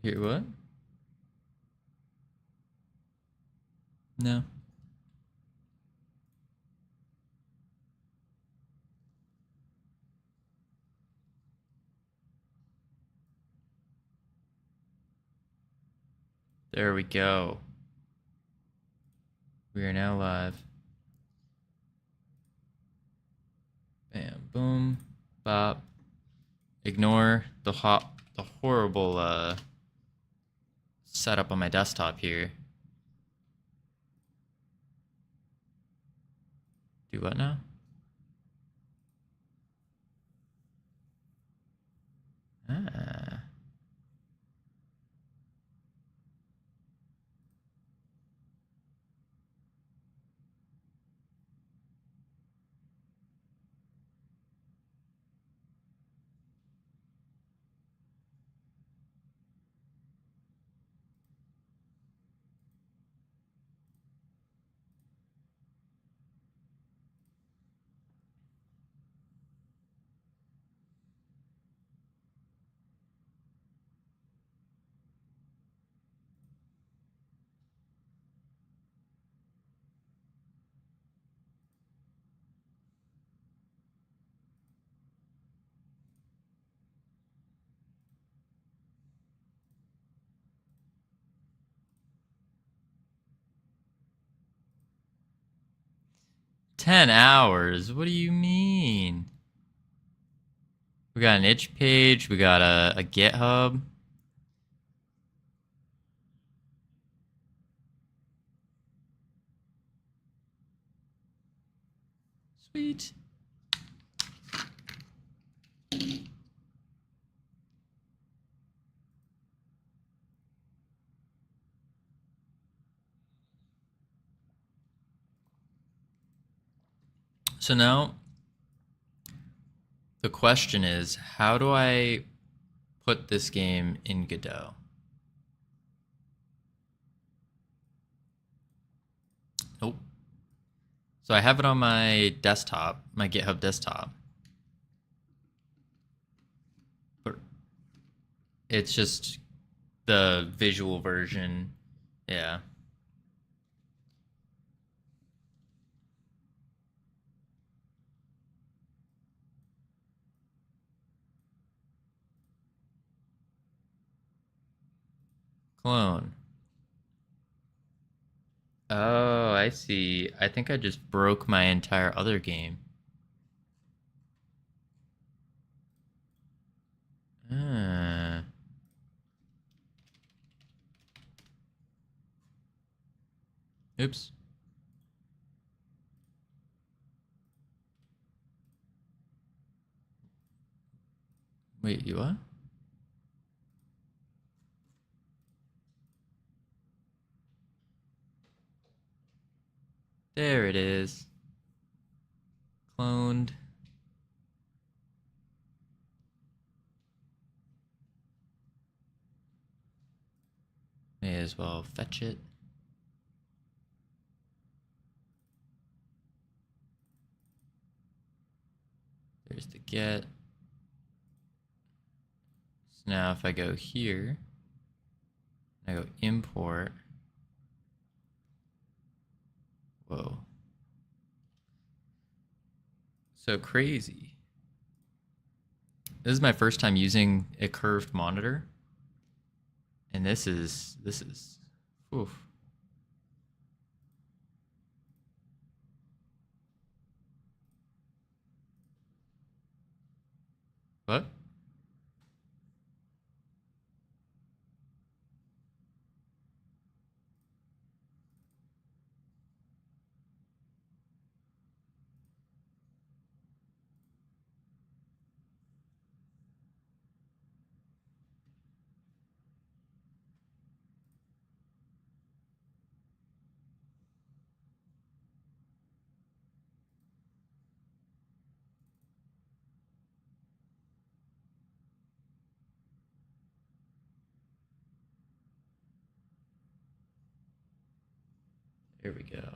Here, what? No. There we go. We are now live. Bam, boom, bop. Ignore the horrible setup on my desktop here. Do what now? Ah. $10. What do you mean? We got an itch page. We got a GitHub. Sweet. So now the question is, how do I put this game in Godot? Nope. So I have it on my desktop, my GitHub desktop. But it's just the visual version. Yeah. Clone. Oh, I see. I think I just broke my entire other game. Ah. Oops. Wait, you what? There it is. Cloned. May as well fetch it. There's the get. So now if I go here, I go import. Whoa. So crazy. This is my first time using a curved monitor. And this is, oof. What? Here we go.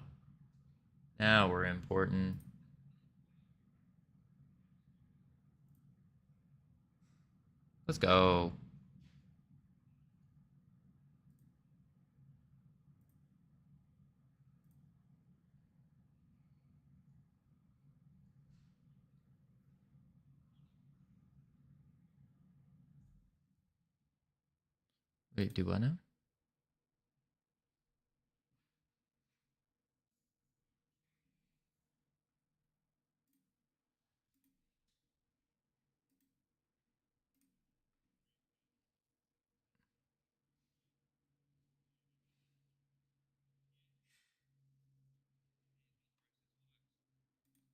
Now we're importing. Let's go. Wait, do what now?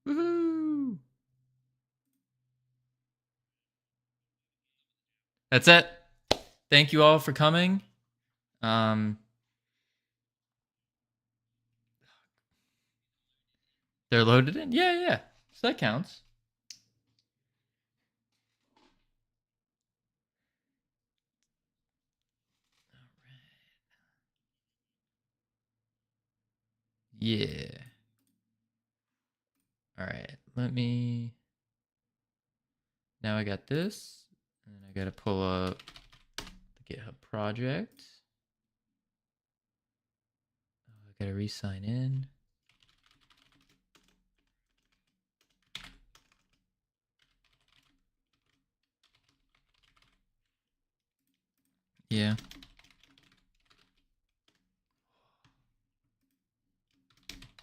Woohoo! That's it. Thank you all for coming. They're loaded in? Yeah. So that counts. Yeah. All right. Let me. Now I got this. And I got to pull up the GitHub project. I got to re-sign in. Yeah.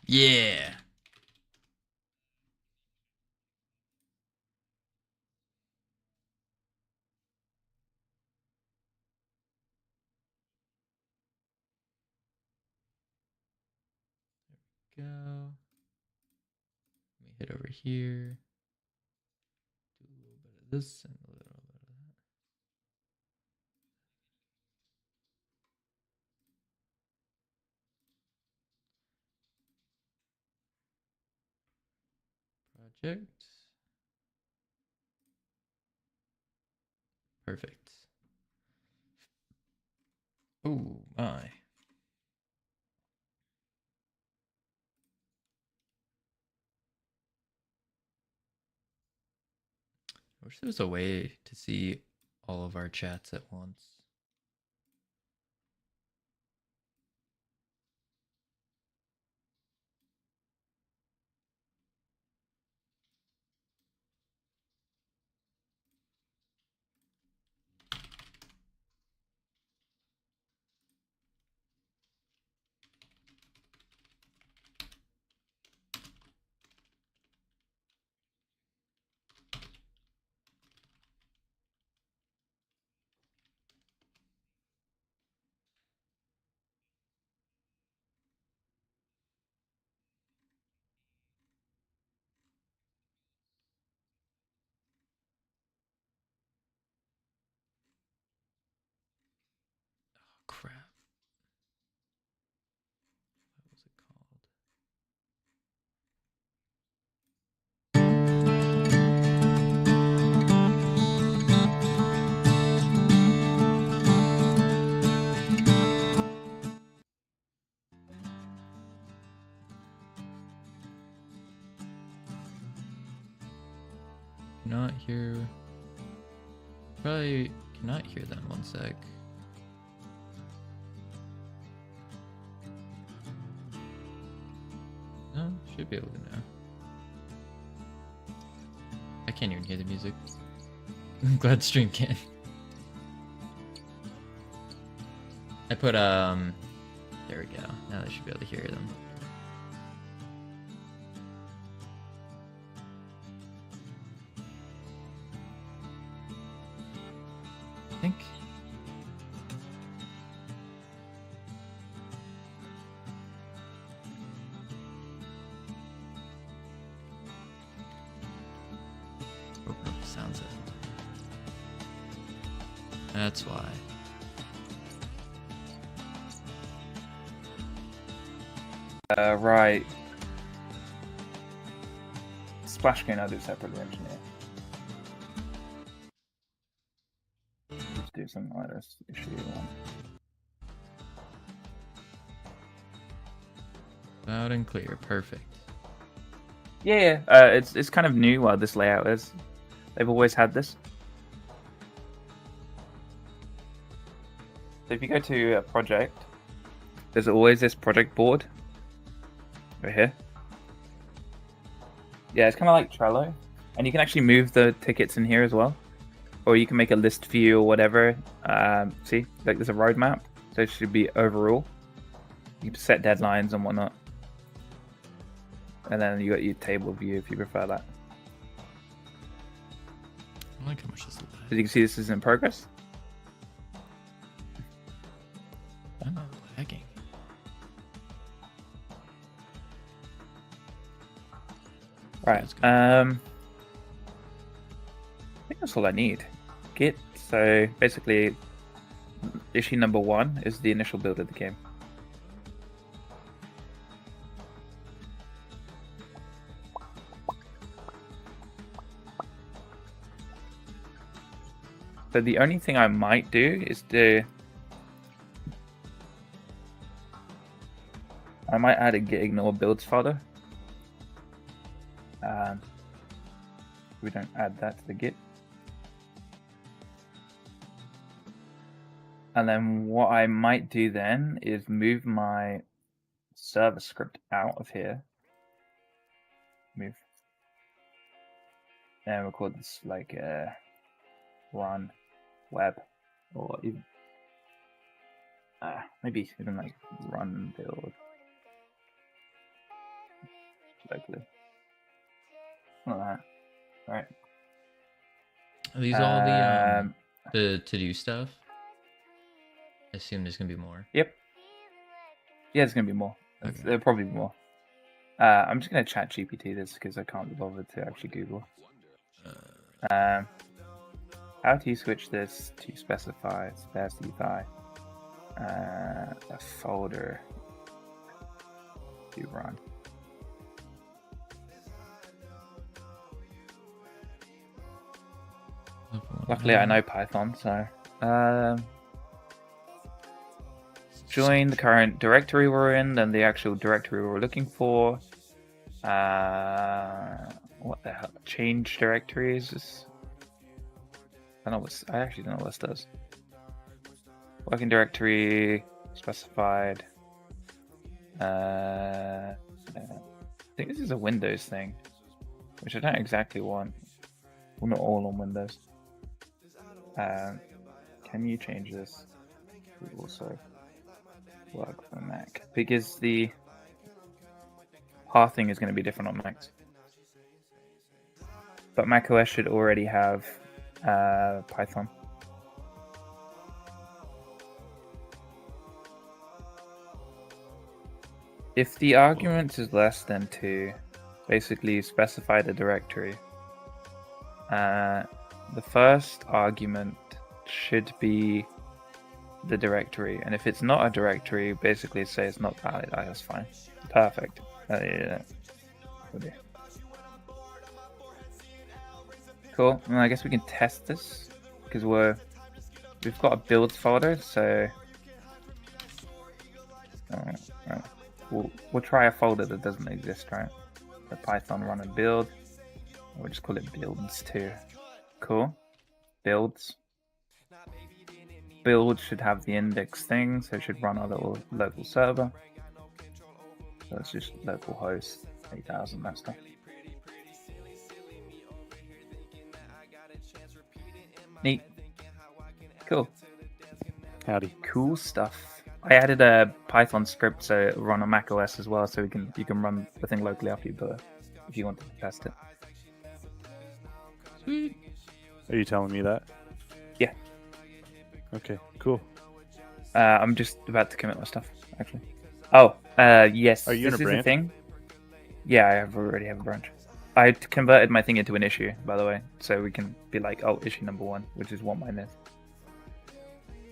Yeah. Go. Let me hit over here. Do a little bit of this and a little bit of that. Project. Perfect. Oh my. I wish there was a way to see all of our chats at once. Oh, crap. What was it called? Cannot hear. Probably cannot hear them. One sec. No, should be able to now. I can't even hear the music. I'm glad stream can. I put there we go. Now they should be able to hear them. I think. Oh, sounds it. That's why. Right. Splash screen I'll do separately, engineer. Let's do something like this. Issue one. Loud and clear. Perfect. Yeah, it's kind of new what this layout is. They've always had this. So if you go to a project, there's always this project board right here. Yeah, it's kind of like Trello, and you can actually move the tickets in here as well. or you can make a list view or whatever. See, like there's a roadmap, so it should be overall. You can set deadlines and whatnot, and then you got your table view if you prefer that. I like how much this is. As you can see, this is in progress. I'm not lagging. Right. Let's go. I think that's all I need. Git. So basically, issue number 1 is the initial build of the game. So the only thing I might do is I might add a git ignore builds folder. We don't add that to the git. And then what I might do then is move my server script out of here. Move. And we'll call this like run web, or even maybe even like run build locally. Like that. Right. Are these all the to-do stuff? I assume there's gonna be more. Yep. Yeah, there's gonna be more. Okay. There'll probably be more. I'm just gonna chat GPT this because I can't be bothered to actually Google. How do you switch this to specify a folder to run? Luckily, I know Python, so join the current directory we're in, then the actual directory we're looking for. What the hell? Change directories. I actually don't know what this does. Working directory specified. I think this is a Windows thing, which I don't exactly want. Well, not all on Windows. Can you change this to also work for Mac? Because the pathing is going to be different on Macs. But macOS should already have Python. If the argument is less than 2, basically you specify the directory. The first argument should be the directory, and if it's not a directory, basically say it's not valid. That's fine. Perfect. Yeah. Cool. Well, I guess we can test this because we've got a builds folder, so we'll try a folder that doesn't exist, right? The Python run and build. We'll just call it builds too. Cool. Builds. Build should have the index thing, so it should run our little local server. So it's just localhost 8000, that stuff. Neat. Cool. Howdy. Cool stuff. I added a Python script so it'll run on macOS as well, so you can run the thing locally after you build it if you want to test it. Sweet. Are you telling me that? Yeah. Okay, cool. I'm just about to commit my stuff, actually. Oh, yes. Are you in this a is branch? the thing. Yeah, I already have a branch. I converted my thing into an issue, by the way, so we can be like, oh, issue number 1, which is what mine is.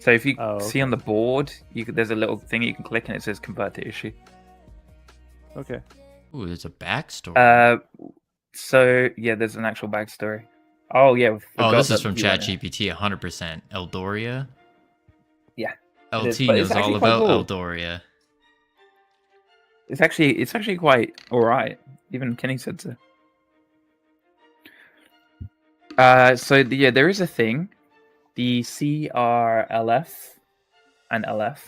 So if you see on the board, there's a little thing you can click and it says convert to issue. Okay. Ooh, there's a backstory. So yeah, there's an actual backstory. Oh yeah. Oh, this is from ChatGPT, 100%. Eldoria. Yeah. LT but it's knows all actually about quite cool. Eldoria. It's actually quite alright. Even Kenny said so. So yeah, there is a thing, the CRLF and LF.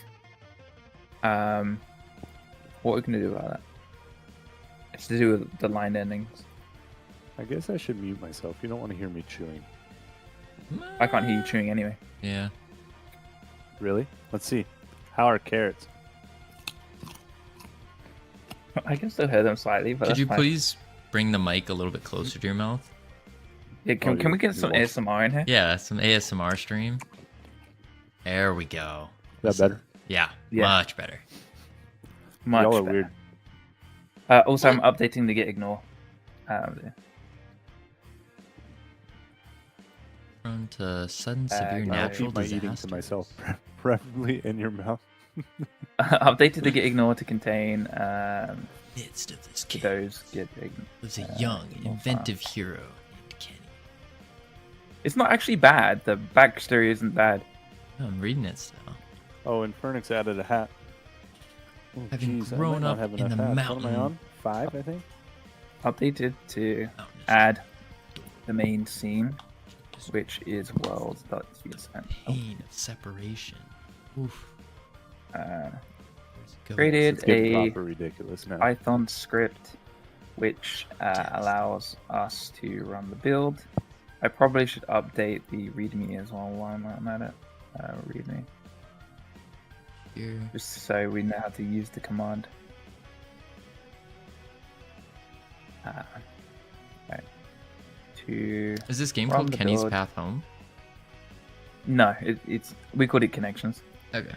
What are we gonna do about that? It's to do with the line endings. I guess I should mute myself. You don't want to hear me chewing. I can't hear you chewing anyway. Yeah. Really? Let's see. How are carrots? I can still hear them slightly, but Could that's you fine. please bring the mic a little bit closer to your mouth? Yeah, Oh, can we get you some want- ASMR in here? Yeah, some ASMR stream. There we go. Is that better? Yeah, Yeah. much better. Much Y'all are better. weird. Also, I'm updating the git ignore. Prone to sudden severe I'll natural keep my eating to disasters. myself, preferably in your mouth. updated the git ignore to contain Midst of this kid those git ignore. was a young, ignore inventive hero named Kenny. It's not actually bad. The backstory isn't bad. Oh, I'm reading it still. Oh, and Fernix added a hat. Oh, Having jeez, I grown might not up have in enough the hats. What am I mountain- on? 5, I think. Updated to Mountainous add the main scene, which is world.csn. pain of separation. Oof. Uh, Where's it going? created It's getting a proper ridiculous now. Python script which allows us to run the build. I probably should update the README as well while I'm at it. README, Here. just so we know how to use the command. Right. To Is this game Run called the Kenny's build. Path Home? no, it's we called it connections, Okay.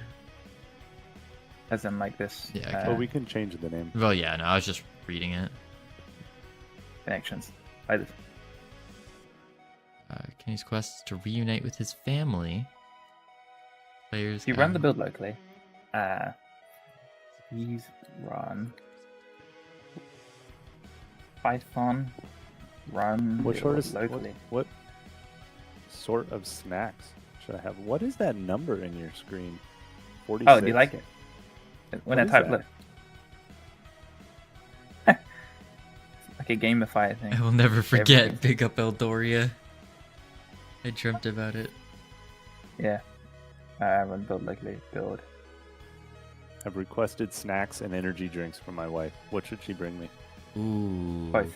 as in like this. Yeah, okay. Well, we can change the name. Well, yeah, no, I was just reading it. Connections. Like this. Kenny's quest is to reunite with his family. Players. If you run the build locally, please run Python run What sort build of locally. what sort of snacks should I have? What is that number in your screen? 46. Oh, do you like it? When What I is type that? look. Like a gamify thing. I will never forget Everything. Big Up Eldoria. I dreamt about it. Yeah. Run build locally. Build. I've requested snacks and energy drinks from my wife. What should she bring me? Ooh. Both.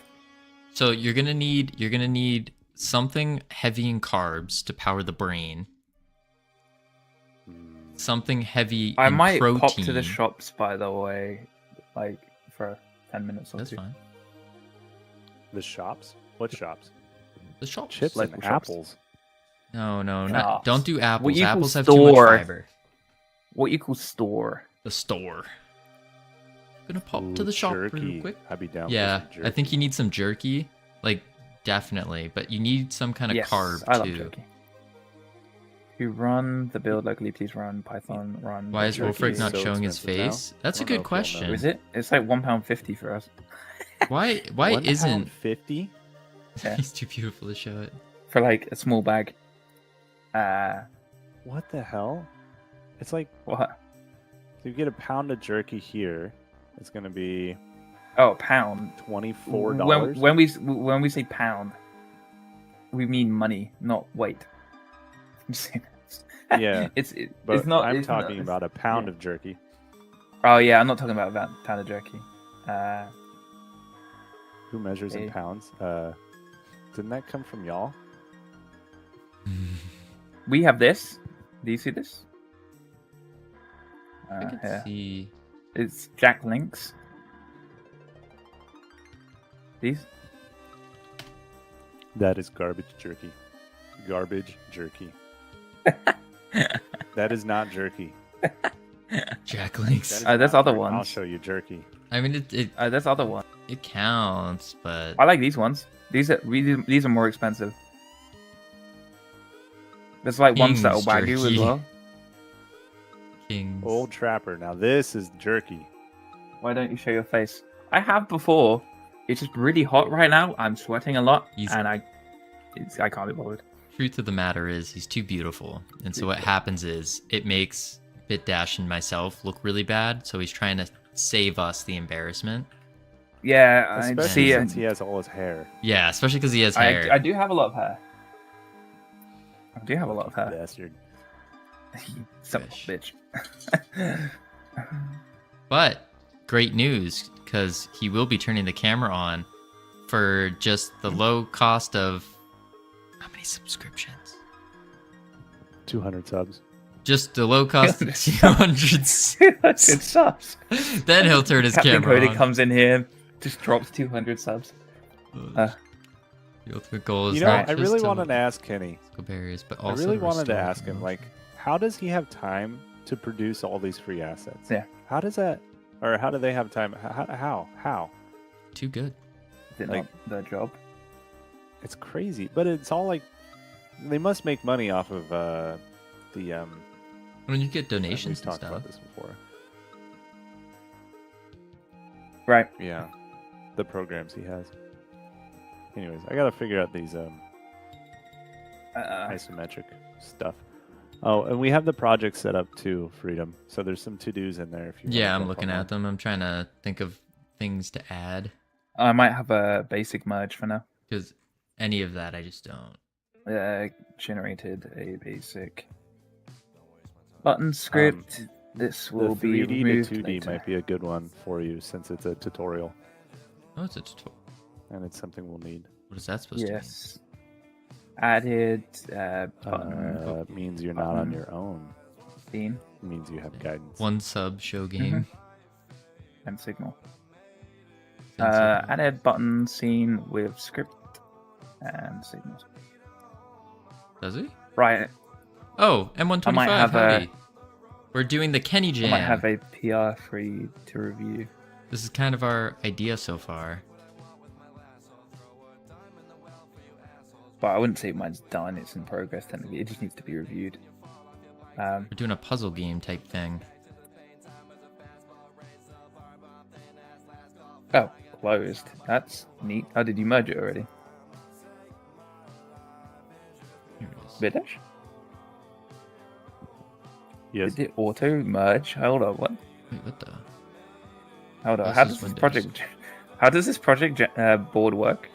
So you're gonna need something heavy in carbs to power the brain. Hmm, Something heavy I in might protein. pop to the shops, by the way, like for 10 minutes or That's two. fine. The shops? What shops? The shops. Chips Local and shops. apples. No, Shops. don't do apples. you call Apples have too much store. fiber. What you call store. The store. Gonna pop to Ooh, the shop jerky. real quick. I'd be down Yeah, for some I think jerky. you need some jerky. Like, definitely. But you need some kind of Yes, carb, I love too. jerky. To run the build locally, please run Python run. Why is Jerky Wolfric is not so showing his expensive now. face? That's I a don't good know if y'all question. know. Is it? It's like £1.50 for us. Why £1.50? isn't... Yeah. He's too beautiful to show it. For like a small bag. What the hell? It's like What? if you get a pound of jerky here, it's gonna be Oh, pound. $24. When we say pound, we mean money, not weight. Yeah, it's but not. I'm it's not- talking about a pound yeah. of jerky. Oh yeah, I'm not talking about that pound of jerky. Who measures in Hey. pounds? Didn't that come from y'all? We have this. Do you see this? I can Yeah. see... It's Jack Links. These? That is garbage jerky. Garbage jerky. That is not jerky. Jack That Links. is There's not other jerky. I'll ones. show you jerky. I mean, There's other one. it counts, but... I like these ones. These are more expensive. There's like ones that are King's wagyu as jerky. well. Kings. Old Trapper. Now this is jerky. Why don't you show your face? I have before. It's just really hot right now. I'm sweating a lot, He's- and I can't be bothered. Truth of the matter is, he's too beautiful. And so what happens is, it makes BitDash and myself look really bad, so he's trying to save us the embarrassment. Yeah, I Especially see. since he has all his hair. Yeah, especially because he has hair. I do have a lot of hair. I do have a lot of hair. Bastard. Son of a Fish. bitch. But great news, because he will be turning the camera on for just the low cost of how many subscriptions? 200 subs. Just the low cost of 200. 200 subs. Then he'll turn his Captain camera Cody on. comes in here, just drops 200 subs. The ultimate goal is You know, not I just really to wanted to ask Kenny. go barriers, but I also really to wanted to restore ask him, promotion. like, how does he have time to produce all these free assets? Yeah. How does that, or how do they have time? How? Too good. Is it Like- not their job? It's crazy, but it's all like, they must make money off of the When you get we've donations and talked stuff. about this before. Right. Yeah, the programs he has. Anyways, I gotta figure out these isometric stuff. Oh, and we have the project set up too, Freedom. So there's some to-dos in there. If you Yeah, wanna I'm jump looking on at them. I'm trying to think of things to add I might have a basic merge for now. because any of that I just don't. Generated a basic button script. This The will be 3D removed to 2D later. might be a good one for you since it's a tutorial Oh, it's a tutorial. and it's something we'll need. What is that supposed Yes. Added button Means you're not on button. your own. theme Means you have guidance. to mean? One sub show game. and signal. Then signal. Added button scene with script and signals. Does he? Right. Oh, M125. I might have howdy. We're doing the Kenny I Jam. might have a PR for you to review. This is kind of our idea so far. But I wouldn't say mine's done. It's in progress. Technically, it just needs to be reviewed. We're doing a puzzle game type thing. Oh, closed. That's neat. Oh, did you merge it already? Here it is. British? Yes. Did it auto merge? Hold on, what? Wait, what the? Hold on. This How is does this Windows. project? How does this project board work?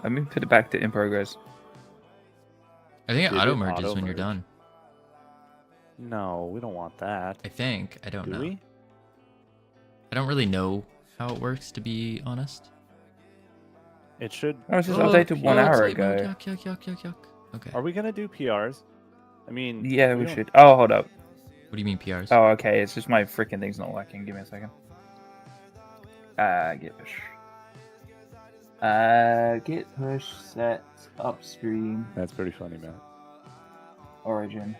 Let me put it back to in progress. I think it Did auto it merges when you're auto-merge? done. No, we don't want that. I think. I don't Do know. we? I don't really know how it works, to be honest. It should. Oh, it's just Oh, updated 1 it's hour late mode. ago. Yuck, yuck, yuck, yuck, yuck. Okay. Are we gonna do PRs? I mean, Yeah, we don't- should. Oh, hold up. What do you mean PRs? Oh, okay. It's just my freaking thing's not working. Give me a second. Git push. Git push set upstream That's pretty funny, man. origin.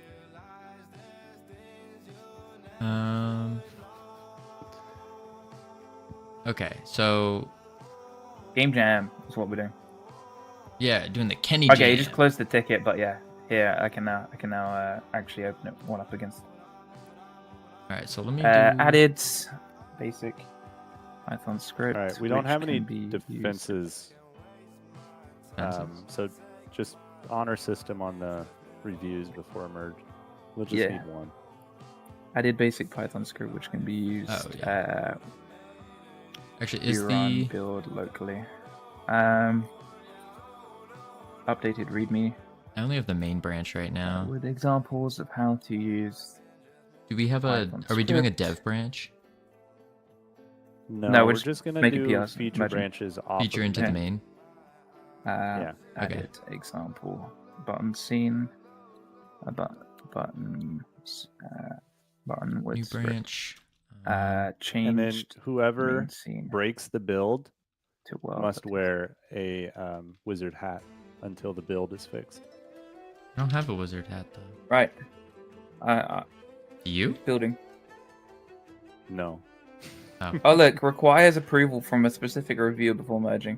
Okay, so Game jam is what we're doing. yeah, doing the Kenny Okay, you Jam. just closed the ticket, but yeah, here I can now actually open it one up against. All right, so let me do. Added basic Python script. All right, we don't which have any can be used- defenses. Defenses. So just honor system on the reviews before merge. We'll just Yeah. need one. Added basic Python script which can be used. Oh, yeah. Actually, is Run the build locally. Updated README I only have the main branch right now. with examples of how to use. Do we have a? Python Are we doing a script. dev branch? No, No, we're we're just just gonna making do PRs, feature imagine. branches off Feature of into the the main. main. Yeah. Okay. Added example button scene. Button with New script. branch. And then Changed whoever main scene breaks the build to world. must wear a wizard hat until the build is fixed. I don't have a wizard hat though. Right. Do you? Building. No. Oh look, requires approval from a specific reviewer before merging.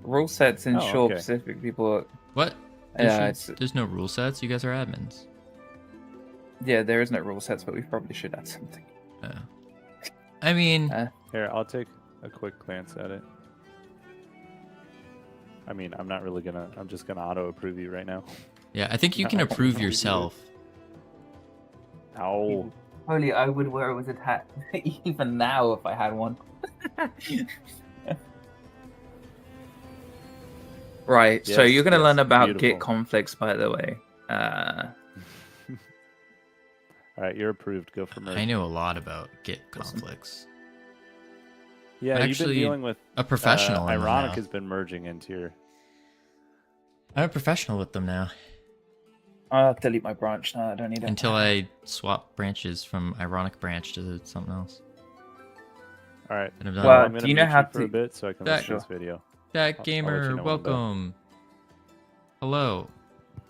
Rule sets ensure okay. specific people. What? Yeah, There's no rule sets. You guys are admins. Yeah, there is no rule sets, but we probably should add something. Oh. I mean, Here, I'll take a quick glance at it. I mean, I'm not really gonna. I'm just gonna auto approve you right now. yeah, I think you can No. approve yourself. Ow. Holy, I would wear a wizard hat even now if I had one. Right, so Yes, you're going to yes, learn about beautiful. Git conflicts, by the way. All right, you're approved. Go for merge. I know a lot about Git Awesome. conflicts. Yeah, I'm you've been actually dealing with. A professional. in them Ironic now. has been merging into your. I'm a professional with them now. I'll delete my branch now. I don't need it. Until I swap branches from Ironic Branch to something else. All right. And I'm done. Well, I'm gonna do you know mute how for a to- bit so I can That- listen to this video. Dak I'll let Gamer, you know when I'm done. welcome. Hello.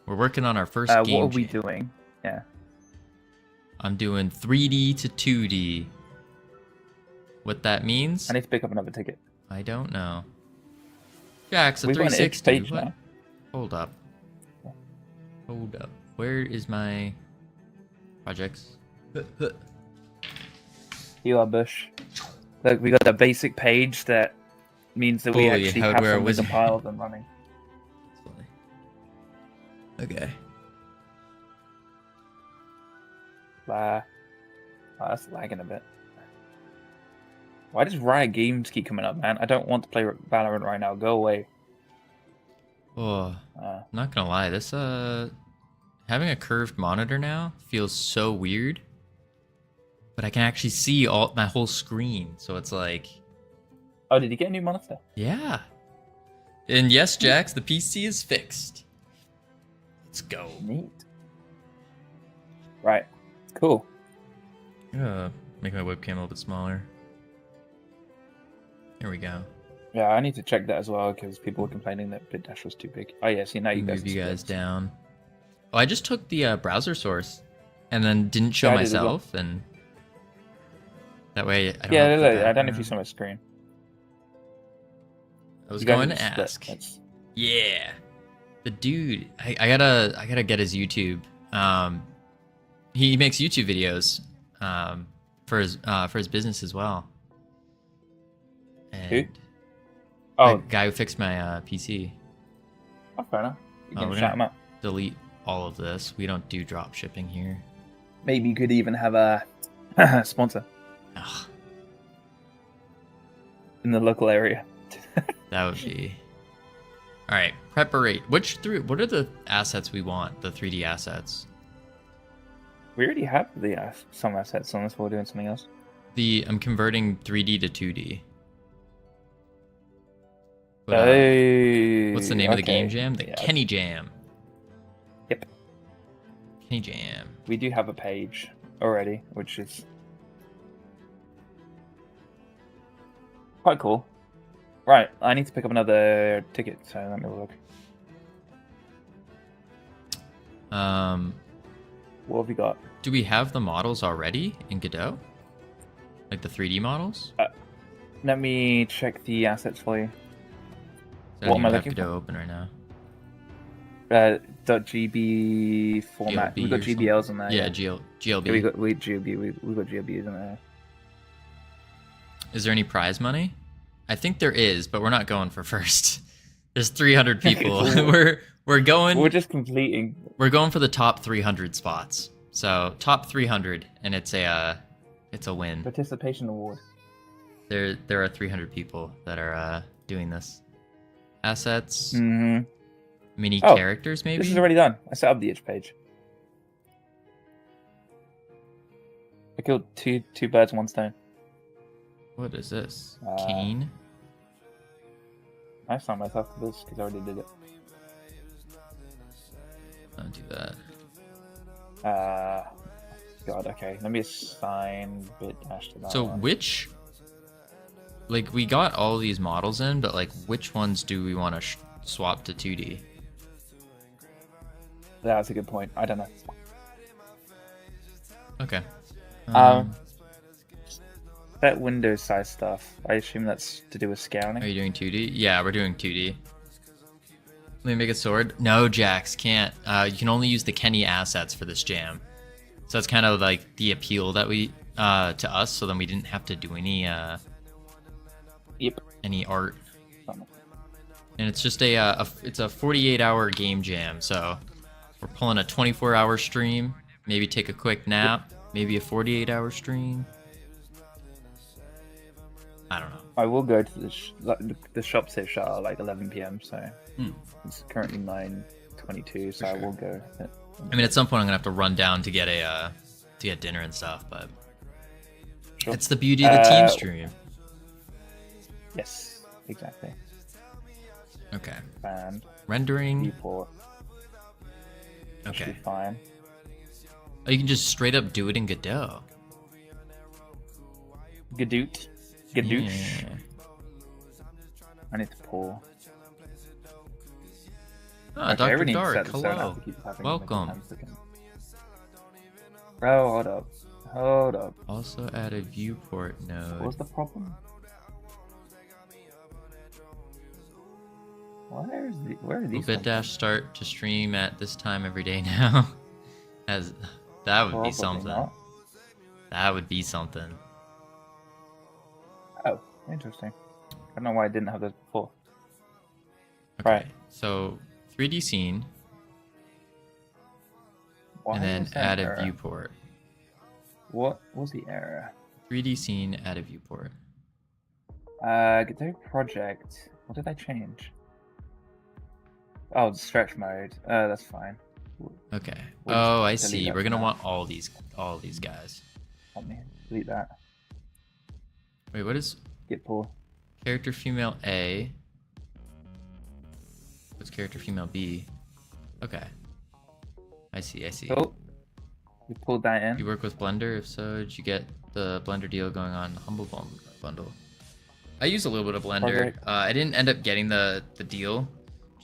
We're working on our first What game are we jam. doing? Yeah. I'm doing 3D to 2D. What that means, I need to pick up another ticket. I don't know. Jack's a We've got an itch 360. page What? now. Hold up. Hold up. Where is my projects? You are Bush. Look, we got the basic page that means that we Fully actually have hardware some wizard. compiled and running. Okay. Oh, that's lagging a bit. Why does Riot Games keep coming up, man? I don't want to play Valorant right now. Go away. Oh, not gonna lie, this having a curved monitor now feels so weird. But I can actually see my whole screen, so it's like, Oh, did you get a new monitor? yeah. And yes, Jax, the PC is fixed. Let's go. Neat. Right. Cool. I'm gonna make my webcam a little bit smaller. There we go. Yeah, I need to check that as well because people were complaining that BitDash was too big. Oh yeah, see now you guys. Move you are guys split. down. Oh, I just took the browser source and then didn't show Yeah, I did as well. myself, and that way I don't. Yeah, have look, the I don't know if you background. saw my screen. I was You guys going are to split. ask. That's- Yeah, the dude. I gotta get his YouTube. He makes YouTube videos for his business as well. And Oh, the guy who fixed my PC. oh, fair enough. You Oh, can we're shout gonna- him out. Delete all of this. We don't do drop shipping here. Maybe you could even have a sponsor Ugh, in the local area. that would be. All right, preparate. What are the assets we want? The 3D assets. We already have some assets unless we're doing something else. I'm converting 3D to 2D. But, what's the name of the game jam? The Yeah. Kenny Jam. Yep. Kenny Jam. We do have a page already, which is quite cool. Right, I need to pick up another ticket, so let me look. What have we got? Do we have the models already in Godot? Like the 3D models? Let me check the assets for you. I What don't am I even have looking for? Godot open right now. .gb format. We've got GLB or GBLs in there. Yeah, Yeah, GLB. we got GLB. We got GLBs in there. Is there any prize money? I think there is, but we're not going for first. There's 300 people. we're going. We're just completing. We're going for the top 300 spots. So top 300, and it's a win. Participation award. There are 300 people that are doing this. Assets, Mm-hmm. mini Oh, characters, maybe. This is already done. I set up the itch page. I killed two birds, one stone. What is this? Uh, Cane. I signed myself to this because I already did it. Don't do that. God, okay. Let me assign BitDash to that So one. which, like, we got all these models in, but like, which ones do we want to swap to 2D? That's a good point. I don't know. Okay. That window size stuff. I assume that's to do with scaling. Are you doing 2D? Yeah, we're doing 2D. Let me make a sword. No, Jax can't. You can only use the Kenny assets for this jam. So it's kind of like the appeal that we to us. So then we didn't have to do any Yep. any art. And it's just it's a 48-hour game jam. So we're pulling a 24-hour stream. Maybe take a quick nap. Maybe a 48-hour stream. I don't know. I will go to the shops here shut at like 11 p.m. So Hmm. it's currently 9:22. So I sure. will go. I mean, at some point I'm gonna have to run down to get dinner and stuff, but Sure. it's the beauty of the team stream. Yes, exactly. Okay, And rendering. report. That should Okay. be fine. Oh, you can just straight up do it in Godot. Gadoot. Gadoosh. Yeah. I need to pull. Ah, Okay, I Dr. really need to Dark, set this so I don't have hello. to keep tapping Welcome. every 10 seconds. Bro, hold up. Hold up. Also add a viewport node. What's the problem? Where are Will these? BitDash start to stream at this time every day now? As that would Probably be something. not. That would be something. Oh, interesting. I don't know why I didn't have this before. Okay. Right. So 3D scene, Why and then is that add a error? viewport. What was the error? 3D scene, add a viewport. Godot project. What did I change? Oh, the stretch mode. That's fine. Okay. We'll Oh, I just see. delete that We're for gonna now. want all these guys. Let me delete that. Wait, what is Git pull. character female A? What's character female B? Okay. I see. Oh, we pulled that You in. work with Blender? If so, did you get the Blender deal going on Humble Bundle? I use a little bit of Blender. Project. I didn't end up getting the deal,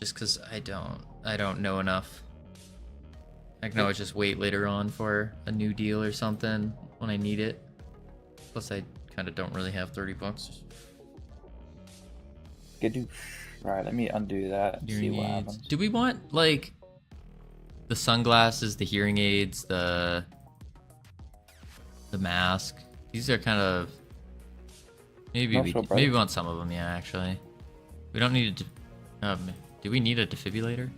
just because I don't know enough. I can always just wait later on for a new deal or something when I need it. Plus, I kind of don't really have $30. Gadoosh. Right, let me undo that and see Hearing what aids. happens. Do we want like the sunglasses, the hearing aids, the mask? These are kind of maybe Not sure, bro. maybe we want some of them. Yeah, actually, we don't need a. Do we need a defibrillator?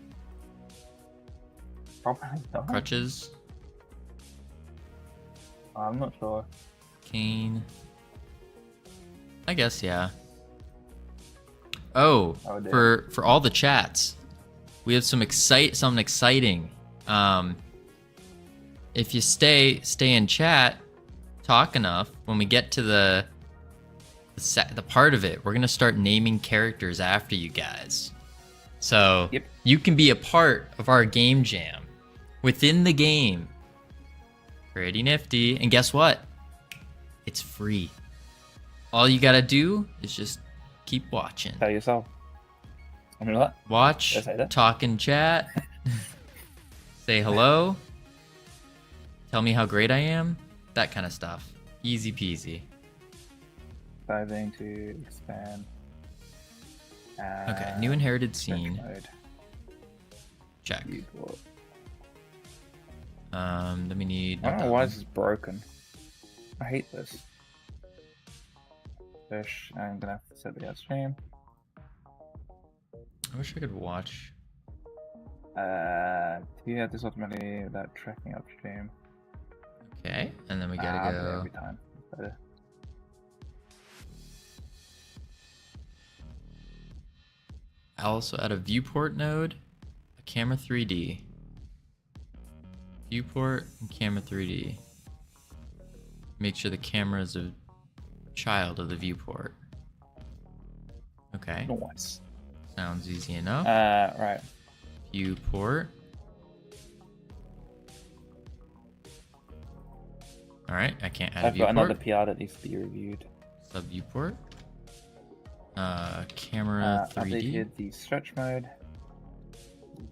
Probably not. Crutches, I'm not sure. cane. I guess yeah. Oh, Oh, dear. for all the chats, we have something exciting. If you stay in chat, talk enough, when we get to the part of it, we're gonna start naming characters after you guys. So Yep. you can be a part of our game jam within the game. Pretty nifty. And guess what? It's free. All you gotta do is just keep watching. Tell yourself. I mean, what? Watch, Did I say that? talk in chat, say hello, tell me how great I am, that kind of stuff. Easy peasy. Diving to expand. Okay, new inherited stretch scene. mode. Check. Viewport. Then we need. I don't know why this is broken. I hate this. Fish. I'm gonna have to set the upstream. I wish I could watch. Do you have this automatically without tracking upstream? Okay, and then we I'll gotta do it go. every time. It's better. I'll also add a viewport node, a camera 3D. Viewport and camera 3D. Make sure the camera is a child of the viewport. Okay, Nice. sounds easy enough. Right. Viewport. Alright, I can't add a I've got viewport. another PR that needs to be reviewed. Sub viewport. Camera 3D. Updated the stretch mode,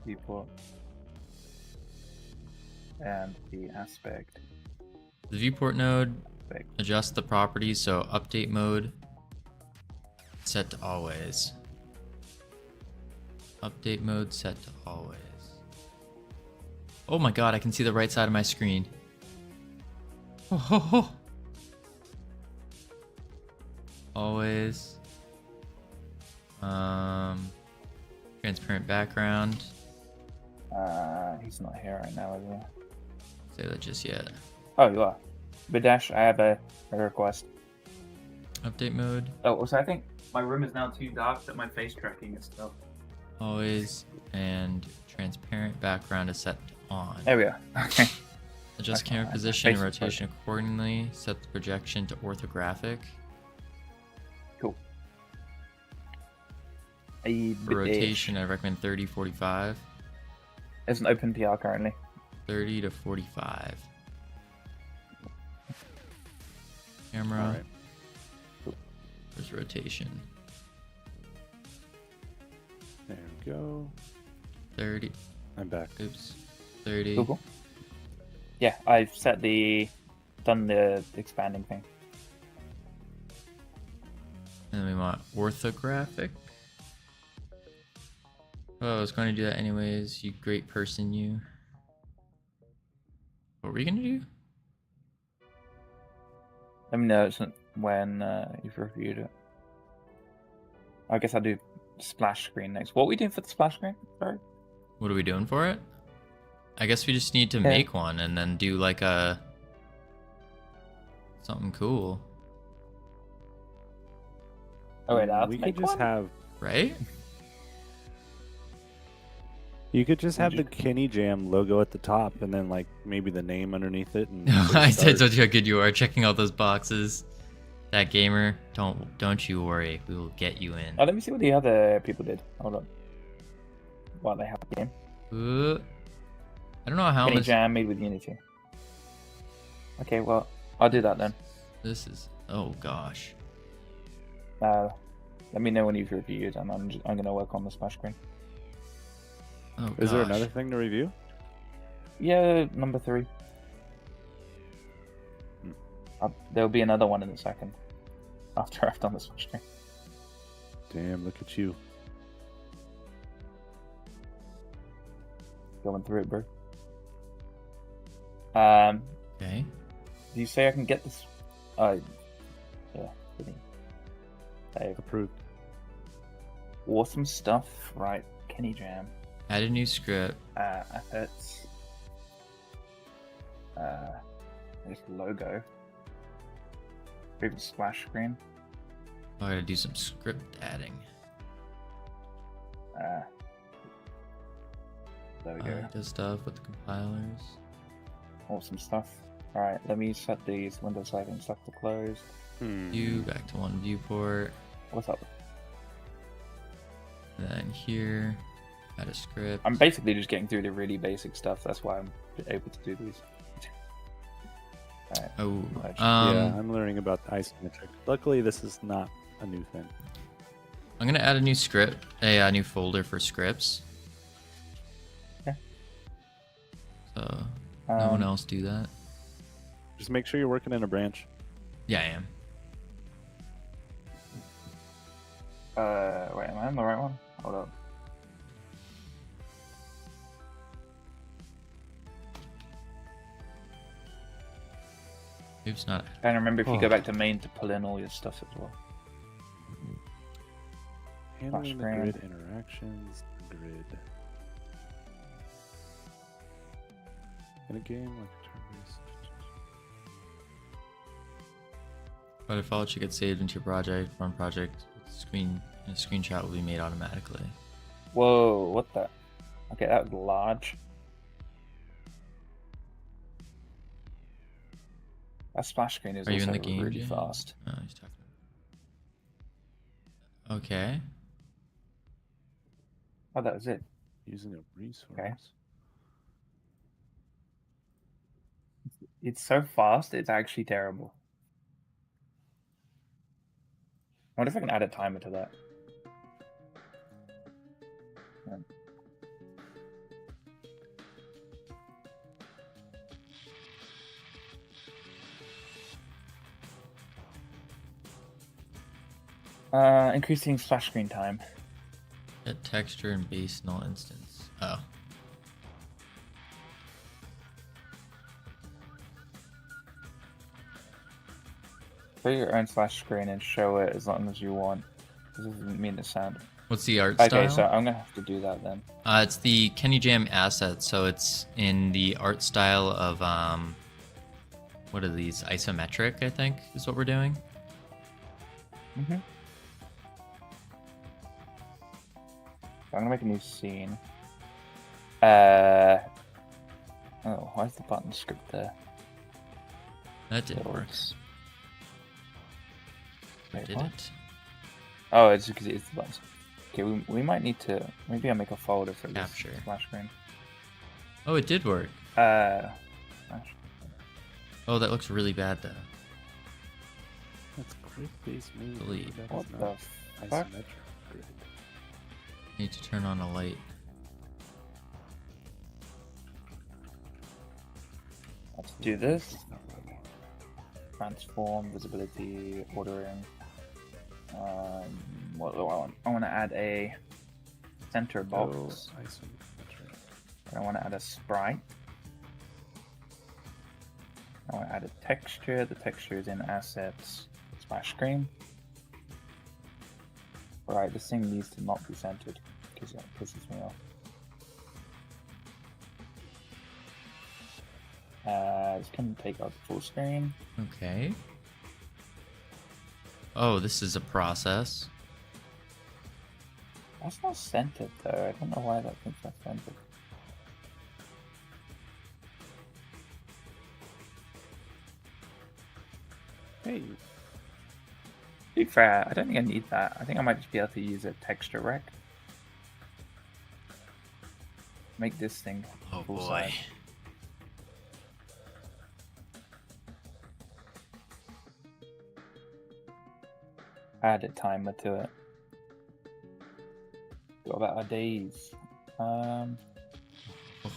viewport, and the aspect. The viewport node, Aspect. adjust the properties, so update mode set to always. Update mode set to always. Oh my god, I can see the right side of my screen. Oh, ho, ho. Always. Transparent background. He's not here right now, is he? Say that just yet. Oh, you are. Bidash, I have a request. Update mode. Oh, also, I think my room is now too dark that my face tracking is still. Always. And transparent background is set to on. There we go. Okay. Adjust Okay, camera my position and face is rotation accordingly. Set the projection to orthographic. Cool. For rotation, I recommend 30, 45. There's an open PR currently. 30 to 45. Camera. All right. There's rotation. There we go. 30. I'm back. Oops. 30. Google. Yeah, I've done the expanding thing. And then we want orthographic. Oh, I was going to do that anyways. You great person, you. What were you going to do? Let me know when you've reviewed it. I guess I'll do splash screen next. What are we doing for the splash screen? Sorry. What are we doing for it? I guess we just need to Yeah. make one and then do like something cool, Oh wait, I'll we make could just one? have. right? You could just have the Would Kenny Jam logo at the top, and then like maybe the name underneath it. And I start. told you how good you are checking all those boxes. That gamer, don't you worry, we will get you in. Oh, let me see what the other people did. Hold on. While they have the game. I don't know how Kenny much Jam made with Unity. Okay, well, I'll do that then. this is. Oh gosh. Let me know when you've reviewed, and I'm gonna work on the splash screen. Oh Is there gosh. another thing to review? Yeah, number 3. Hmm. There'll be another one in a second. After I've done the splash screen. Damn, look at you. Going through it, bro. Okay. Do you say I can get this? Yeah. Kidding. Hey, Approved. awesome stuff, right? Kenny Jam. Add a new script. Assets. There's the logo. Favorite splash screen. Oh, I gotta do some script adding. There we go. Does stuff with the compilers. Awesome stuff. Alright, let me set these Windows settings stuff to close. View back to one viewport. What's up? And then here, add a script. I'm basically just getting through the really basic stuff. That's why I'm able to do these. Alright. Oh, Yeah, I'm learning about the isometric. Luckily, this is not a new thing. I'm gonna add a new script, a new folder for scripts. Okay. So no one else do that. Just make sure you're working in a branch. Yeah, I am. Wait, am I on the right one? Hold up. Oops, not. And remember, if you Oh. go back to main to pull in all your stuff as well. Handling the screen. grid interactions. Grid. In a game like turn-based. By default, should get saved into your project. Run project. Screen. A screenshot will be made automatically. Whoa, what the? Okay, that was large. That splash screen is Are you also in the game? really Jay? fast. Oh, he's talking. Okay. Oh, that was it. Using a resource. Okay. It's so fast, it's actually terrible. I wonder if I can add a timer to that. Yeah. Increasing splash screen time. Get texture and base null instance. Oh. Create your own splash screen and show it as long as you want. This doesn't mean the sound. What's the art Okay, style? so I'm gonna have to do that then. It's the Kenny Jam asset, so it's in the art style of what are these? Isometric, I think, is what we're doing. Mm-hmm. I'm gonna make a new scene. Oh, why is the button script there? That didn't work. Works. Or Wait, did what? it? Oh, it's because it's the buttons. Okay, we might need to. Maybe I'll make a folder for this Capture. splash screen. Oh, it did work. Smash. Oh, that looks really bad though. That's grid-based move. Delete. That What is the not fuck? isometric grid. Need to turn on a light. Let's do this. It's not working. Transform, visibility, ordering. What do I want? I want to add a center box. Oh, isometric. And I want to add a sprite. I want to add a texture. The texture is in assets, splash screen. Alright, this thing needs to not be centered because that pisses me off. This can take out the full screen. Okay. Oh, this is a process. That's not centered though. I don't know why that thinks that's centered. Hey, To be fair, I don't think I need that. I think I might just be able to use a texture rec. Make this thing Oh full boy. size. Add a timer to it. What about our days?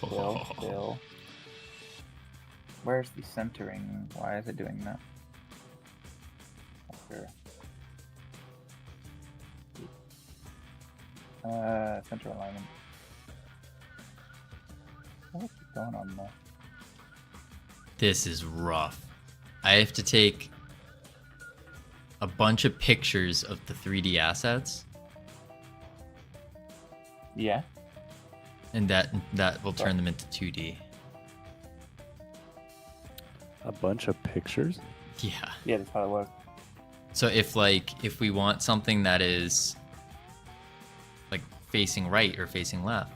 Bill. Where's the centering? Why is it doing that? Not sure. Center alignment. What's going on there? This is rough. I have to take a bunch of pictures of the 3D assets, Yeah. and that will turn them into 2D. a bunch of pictures? Yeah. Yeah, that's how it works. So if we want something that is like facing right or facing left.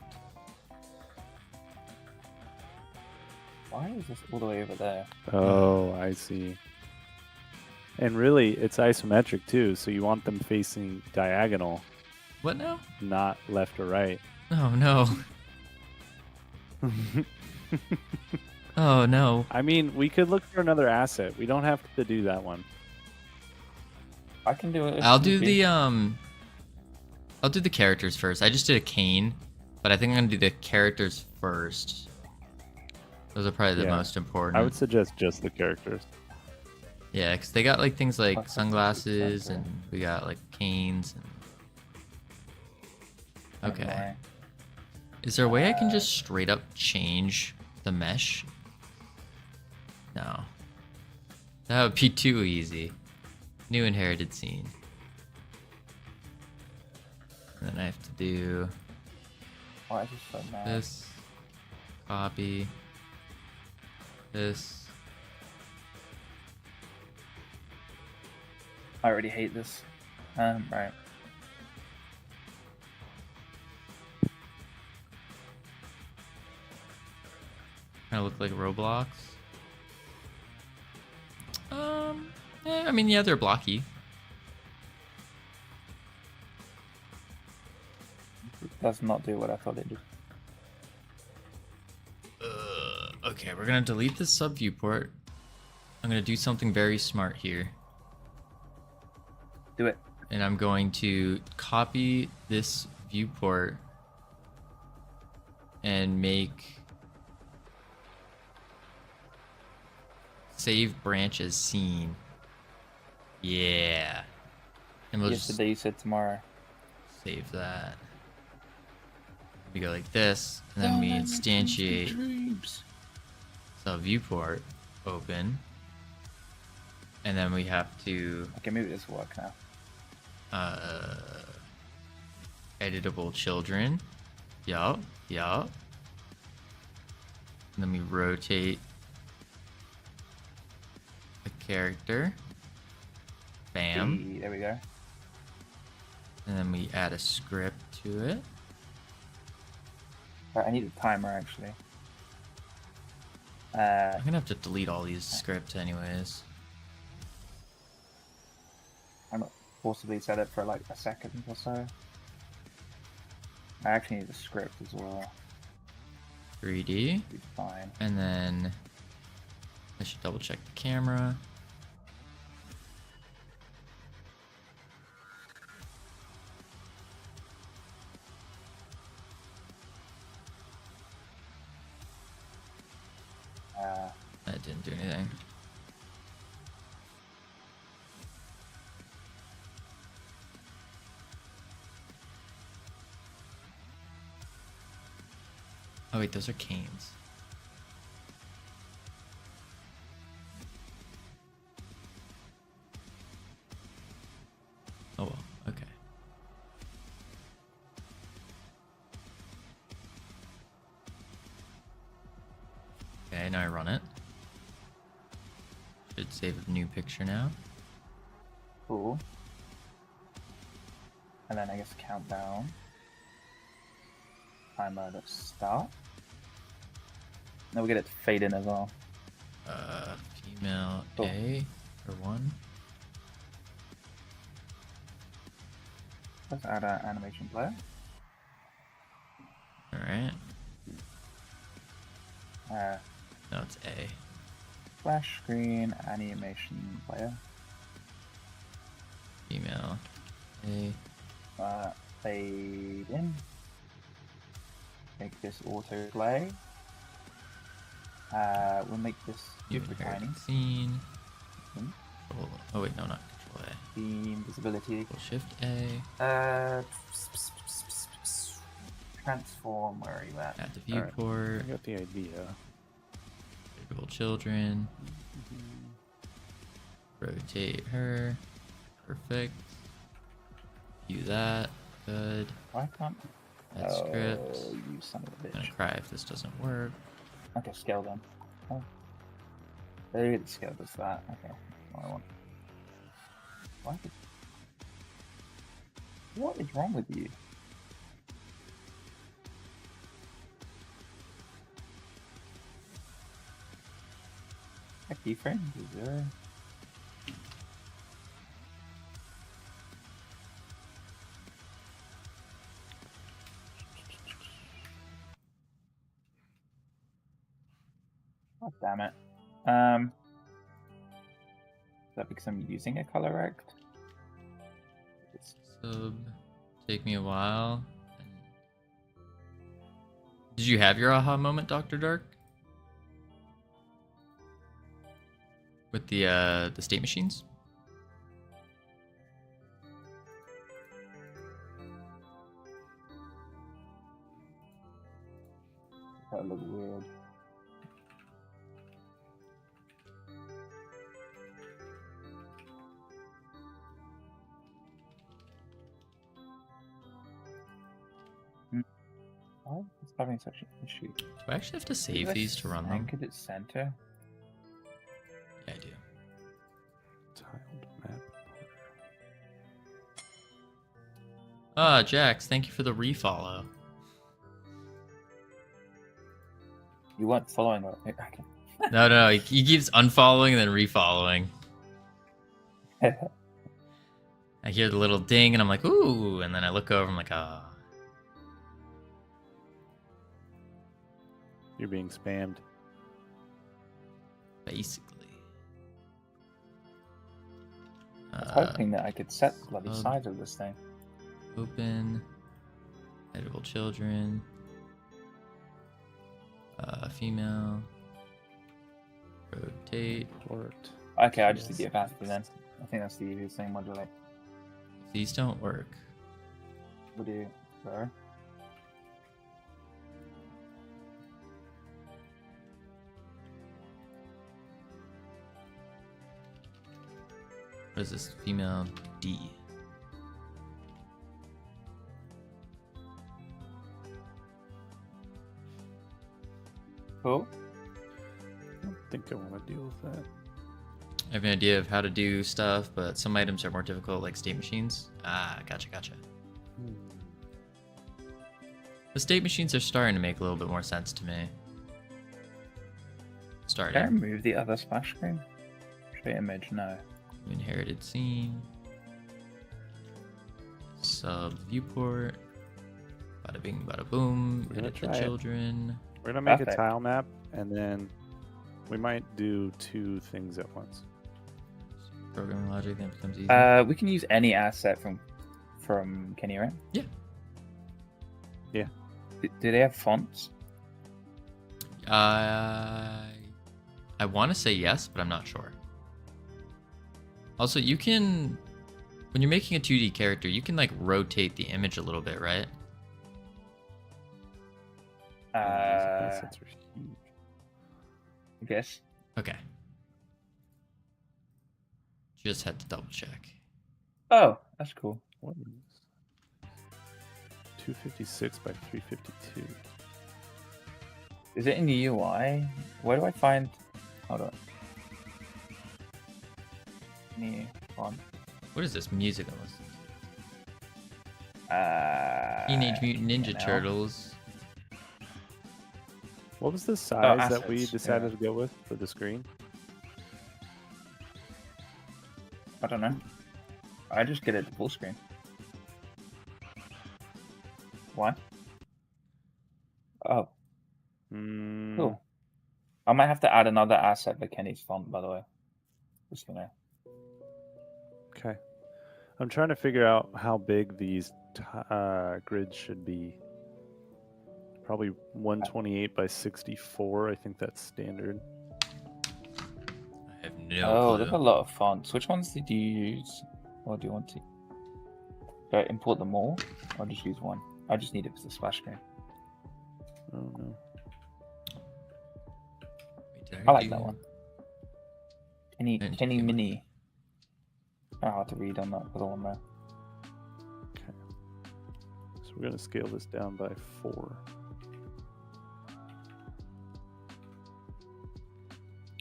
Why is this all the way over there? Oh, I see. And really, it's isometric too, so you want them facing diagonal, What now? not left or right. Oh no. Oh no. I mean, we could look for another asset. We don't have to do that one. I can do it. if I'll need do be. I'll do the characters first. I just did a cane, but I think I'm gonna do the characters first. Those are probably the Yeah. most important. I would suggest just the characters. Yeah, because they got like things like Plus, sunglasses center. and we got like canes. And... Okay. Anyway. Is there a way I can just straight up change the mesh? No. That would be too easy. New inherited scene. And then I have to do Why is this so mad? this, copy, this. I already hate this. Right. Kind of look like Roblox. I mean, yeah, they're blocky. Does not do what I thought it did. Okay, we're gonna delete this sub viewport. I'm gonna do something very smart here. Do it. And I'm going to copy this viewport and make save branch as scene. Yeah. And we'll just Yesterday you said tomorrow. save that. We go like this, and then we instantiate the viewport open. And then we have to Okay, maybe this will work now. editable children. Yup. And then we rotate the character. Bam. Hey, there we go. And then we add a script to it. Right, I need a timer actually. I'm gonna have to delete all these scripts anyways. I'm not possibly set it for like a second or so. I actually need a script as well. 3D. Be fine. And then I should double check the camera. That didn't do anything. Oh wait, those are canes. Oh well, okay. Okay, now I run it. Should save a new picture now. Cool. And then I guess countdown. Timer to start. Now we get it to fade in as well. Female Oh. A or 1. Let's add an animation player. Alright. Uh, No, it's A. Flash screen animation player. Female A. Fade in. Make this auto play. We'll make this New super tiny. inherited scene. Hmm? Oh wait, no, not Control A. Theme visibility. Control Shift A. Transform. Where are you at? Add the All right. viewport. I got the idea. Beautiful children. Rotate her. Perfect. View that. Good. Why can't? Add script. You son of a I'm gonna bitch. cry if this doesn't work. Okay, scale them. Oh. Maybe the scale does that. Okay. What I want. What is wrong with you? A keyframe is 0. God damn it. Is that because I'm using a color rect? Sub. Take me a while. Did you have your aha moment, Dr. Dark? With the state machines? That look weird. Why is having such an issue? Do I actually have to save Did I these to run them? anchored at center? Yeah, I do. Tiled map. Ah, Jax, thank you for the refollow. You weren't following what? Okay. No, he keeps unfollowing and then refollowing. I hear the little ding and I'm like, ooh, and then I look over, I'm like, ah. You're being spammed. Basically. I was hoping that I could set the bloody sub. size of this thing. Open. Editable children. Female. Rotate. Port. Okay, I just did the opacity then. I think that's the easiest thing modulate. If these don't work. What do you? Sorry. What is this? Female D. Cool. I don't think I want to deal with that. I have an idea of how to do stuff, but some items are more difficult, like state machines. Ah, gotcha. The state machines are starting to make a little bit more sense to me. Can I Starting. remove the other splash screen? Show image? No. Inherited scene. Sub viewport. Bada bing, bada boom. We're gonna Edit the try it. children. We're gonna make Perfect. a tile map, and then we might do 2 things at once. Programming logic then becomes easy. We can use any asset from Kenny, right? Yeah. Yeah. Do they have fonts? I want to say yes, but I'm not sure. Also, you can, when you're making a 2D character, you can like rotate the image a little bit, right? These assets are huge. I guess. Okay. Just had to double check. Oh, that's cool. What is 256 by 352? Is it in the UI? Where do I find? Hold on. New font. What is this music I'm listening to? Uh, Teenage Mutant Ninja now. Turtles. What was the size that we assets, decided yeah. to go with for the screen? I don't know. I just get it to full screen. Why? Oh, cool. I might have to add another asset for Kenny's font, by the way. Just gonna. Okay. I'm trying to figure out how big these grids should be. Probably 128 by 64. I think that's standard. I have no Oh, clue. there's a lot of fonts. Which ones did you use? Or do you want to? Do I import them all? Or just use one? I just need it for the splash screen. Oh no. Wait, did I like do- that one. I didn't Kenny do it. Mini. I hard to read on that other one there. Okay. So we're gonna scale this down by 4.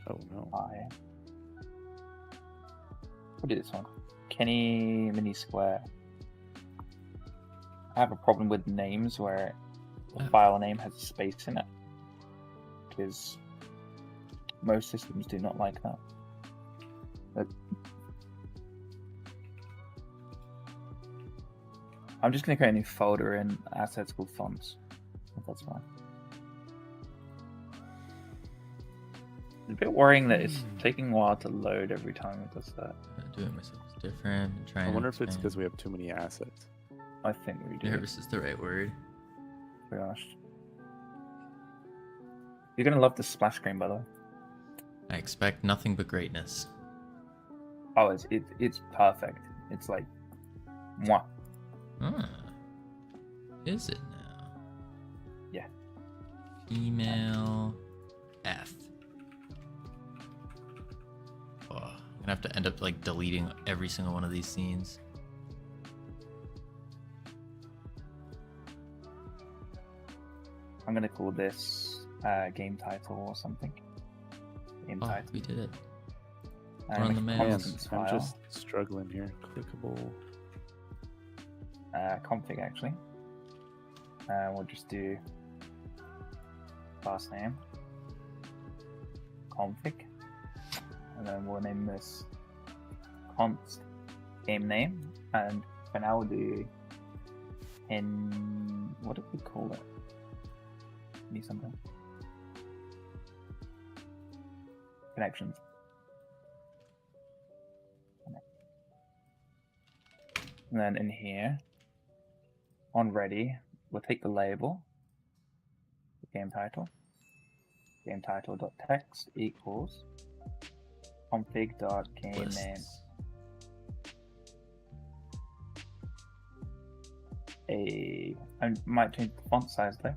Oh no. What is this one? Kenny Mini Square. I have a problem with names where the Oh. file name has a space in it. Because most systems do not like that. I'm just going to create a new folder in assets called fonts. If that's fine. It's a bit worrying that it's taking a while to load every time it does that. Doing myself is different. I wonder if it's because we have too many assets. I think we do. nervous is the right word. To be honest. You're going to love the splash screen, by the way. I expect nothing but greatness. Oh, it's perfect. It's like, mwah. Ah. Is it now? Yeah. Female F. Oh, I'm gonna have to end up like deleting every single one of these scenes. I'm going to call this game title or something. Game Oh, title. we did it. And we're on make the a man. Man, constants I'm file. just struggling here. Clickable. Config actually. We'll just do class name, config, and then we'll name this const game name, and for now we'll do in what did we call it? Need something. Connections. And then in here, on ready, we'll take the label, the game title.text equals config.game name. I might change the font size though.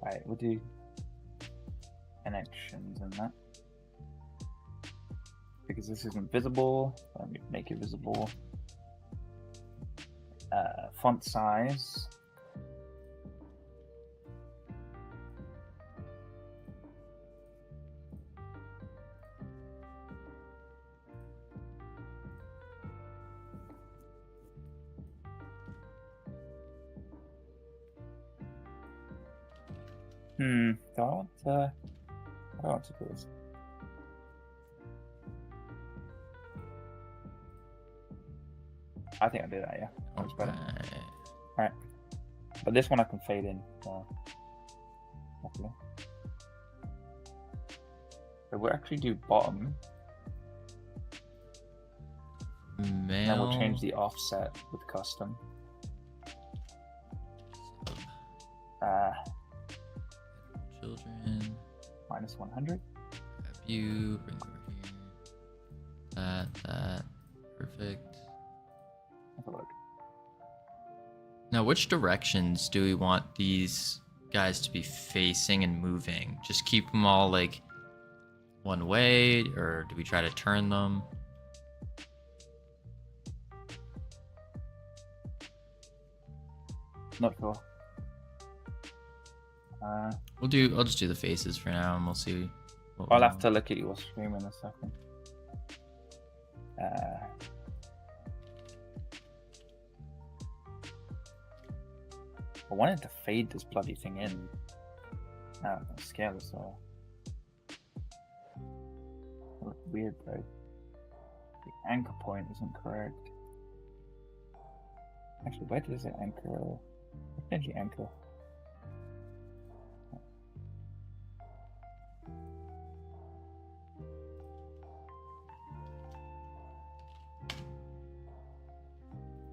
Right, we'll do connections and that. Because this isn't visible, let me make it visible. Font size. Do I want to? I don't want to do this. I think I'll do that, yeah. That's better. Alright. Alright. But this one I can fade in. So, hopefully. So we'll actually do bottom. And then we'll change the offset with custom. Children. Minus 100. Grab you. Bring over here. That. Perfect. Have a look. Now, which directions do we want these guys to be facing and moving? Just keep them all like one way, or do we try to turn them? Not sure. I'll just do the faces for now, and we'll see. I'll have to look at your screen in a second. I wanted to fade this bloody thing in. No, I'm scared as well. It looks weird, bro. The anchor point isn't correct. Actually, where does it anchor? Potentially anchor.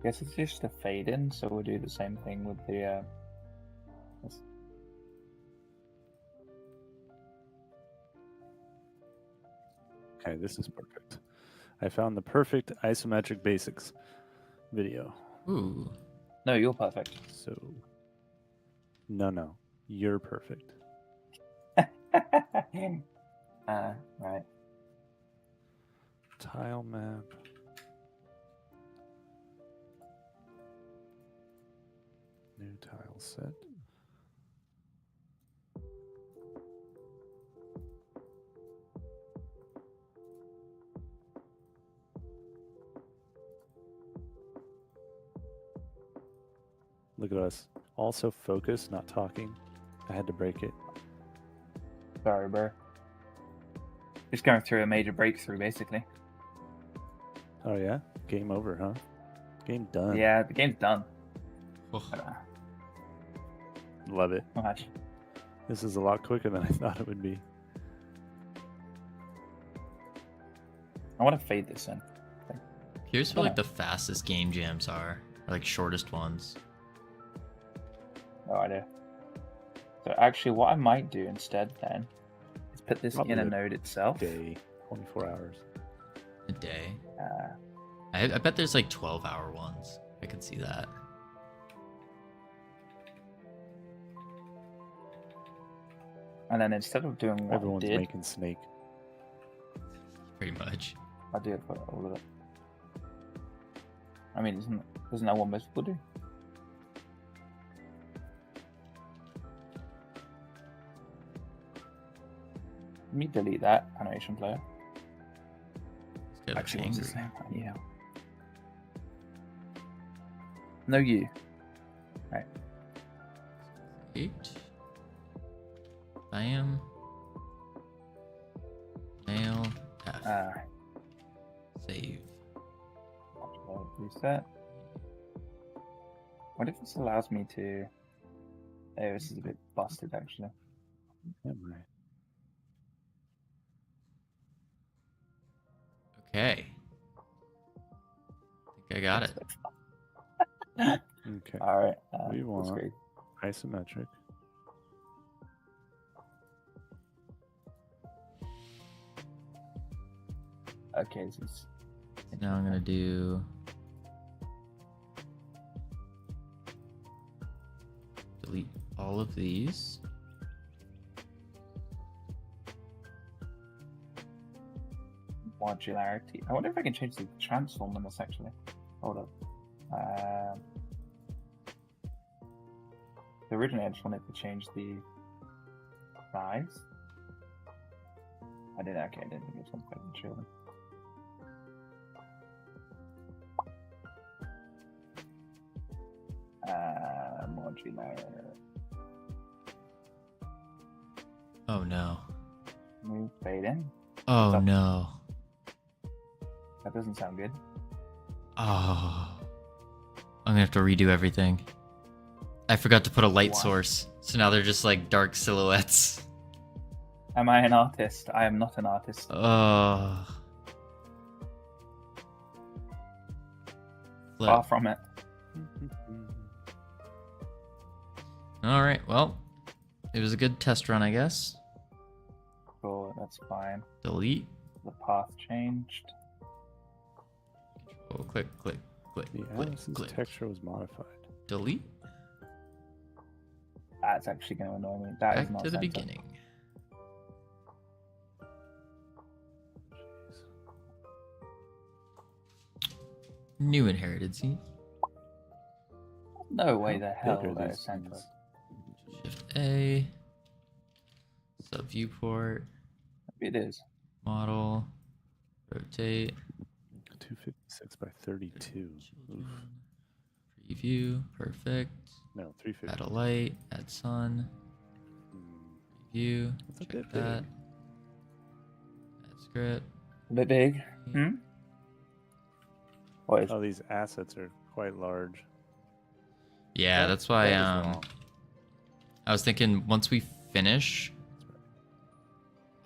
Guess it's just a fade in, so we'll do the same thing with the. Okay, this is perfect. I found the perfect isometric basics video. Ooh. No, you're perfect. So, no, you're perfect. Right. Tile map. New tile set. Look at us. Also focus, not talking. I had to break it. Sorry, bro. Just going through a major breakthrough, basically. Oh yeah? Game over, huh? Game done. Yeah, the game's done. Oh. Love it. Not much. This is a lot quicker than I thought it would be. I want to fade this in. Here's where like the fastest game jams are, or like shortest ones. No idea. So actually, what I might do instead then is put this Probably in a a node itself. Day, 24 hours. A day. Uh, I bet there's like 12-hour ones. I could see that. and then instead of doing what Everyone's I did, making Snake. Pretty much. I'll do it for all of it. I mean, isn't that what most people do? Let me delete that animation player. This guy looks Actually, what's his angry. name? Yeah. No, you. Right. 8. Bam. Nail. F. Save. Reset. What if this allows me to? Oh, this is a bit busted actually. Yeah, right. Okay. I think I got it. Okay. All right. We That's want- great. Isometric. Okay, this is. Now I'm gonna do. Delete all of these. Modularity. I wonder if I can change the transform on this actually. Hold up. Originally, I just wanted to change the size. I didn't. Okay, I didn't think it was something better than children. Modular. Oh no. Move fade in. Oh up? no. That doesn't sound good. Oh. I'm gonna have to redo everything. I forgot to put a light Why? source, so now they're just like dark silhouettes. Am I an artist? I am not an artist. Oh. Far from it. All right. Well, it was a good test run, I guess. Cool, that's fine. Delete. The path changed. Oh, click, click, click, The click, Alice's click. texture was modified. Delete. That's actually going to annoy me. That is Back not to the center. beginning. New inherited scene. No way How the hell big are that these is center. things? Shift A. Sub viewport. It is. Model. Rotate. 256 by 32. Oof. Preview. Perfect. No, 350. Add a light. Add sun. Hmm, Preview. That's a Check bit that. big. Add script. A bit big. Hmm? What is Oh, these assets are quite large. Yeah, That- that's why that was wrong. I was thinking once we finish.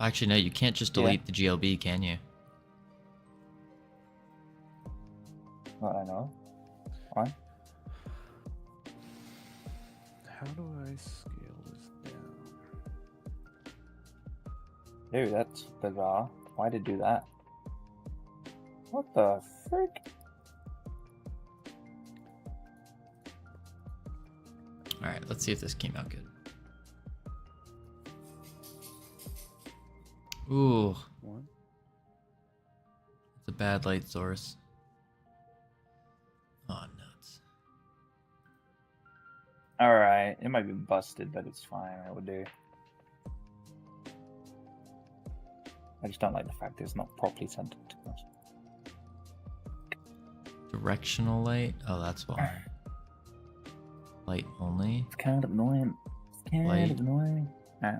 Actually, no, you can't just Yeah. delete the GLB, can you? what I know? Why? How do I scale this down? Dude, that's bizarre. Why did do that? What the frick? All right, let's see if this came out good. Ooh, One. it's a bad light source. Oh, nuts. Alright, it might be busted, but it's fine. I would do. I just don't like the fact that it's not properly centered. Directional light. Oh, that's why. Light only. It's kind of annoying. It's kind Light. of annoying. Alright.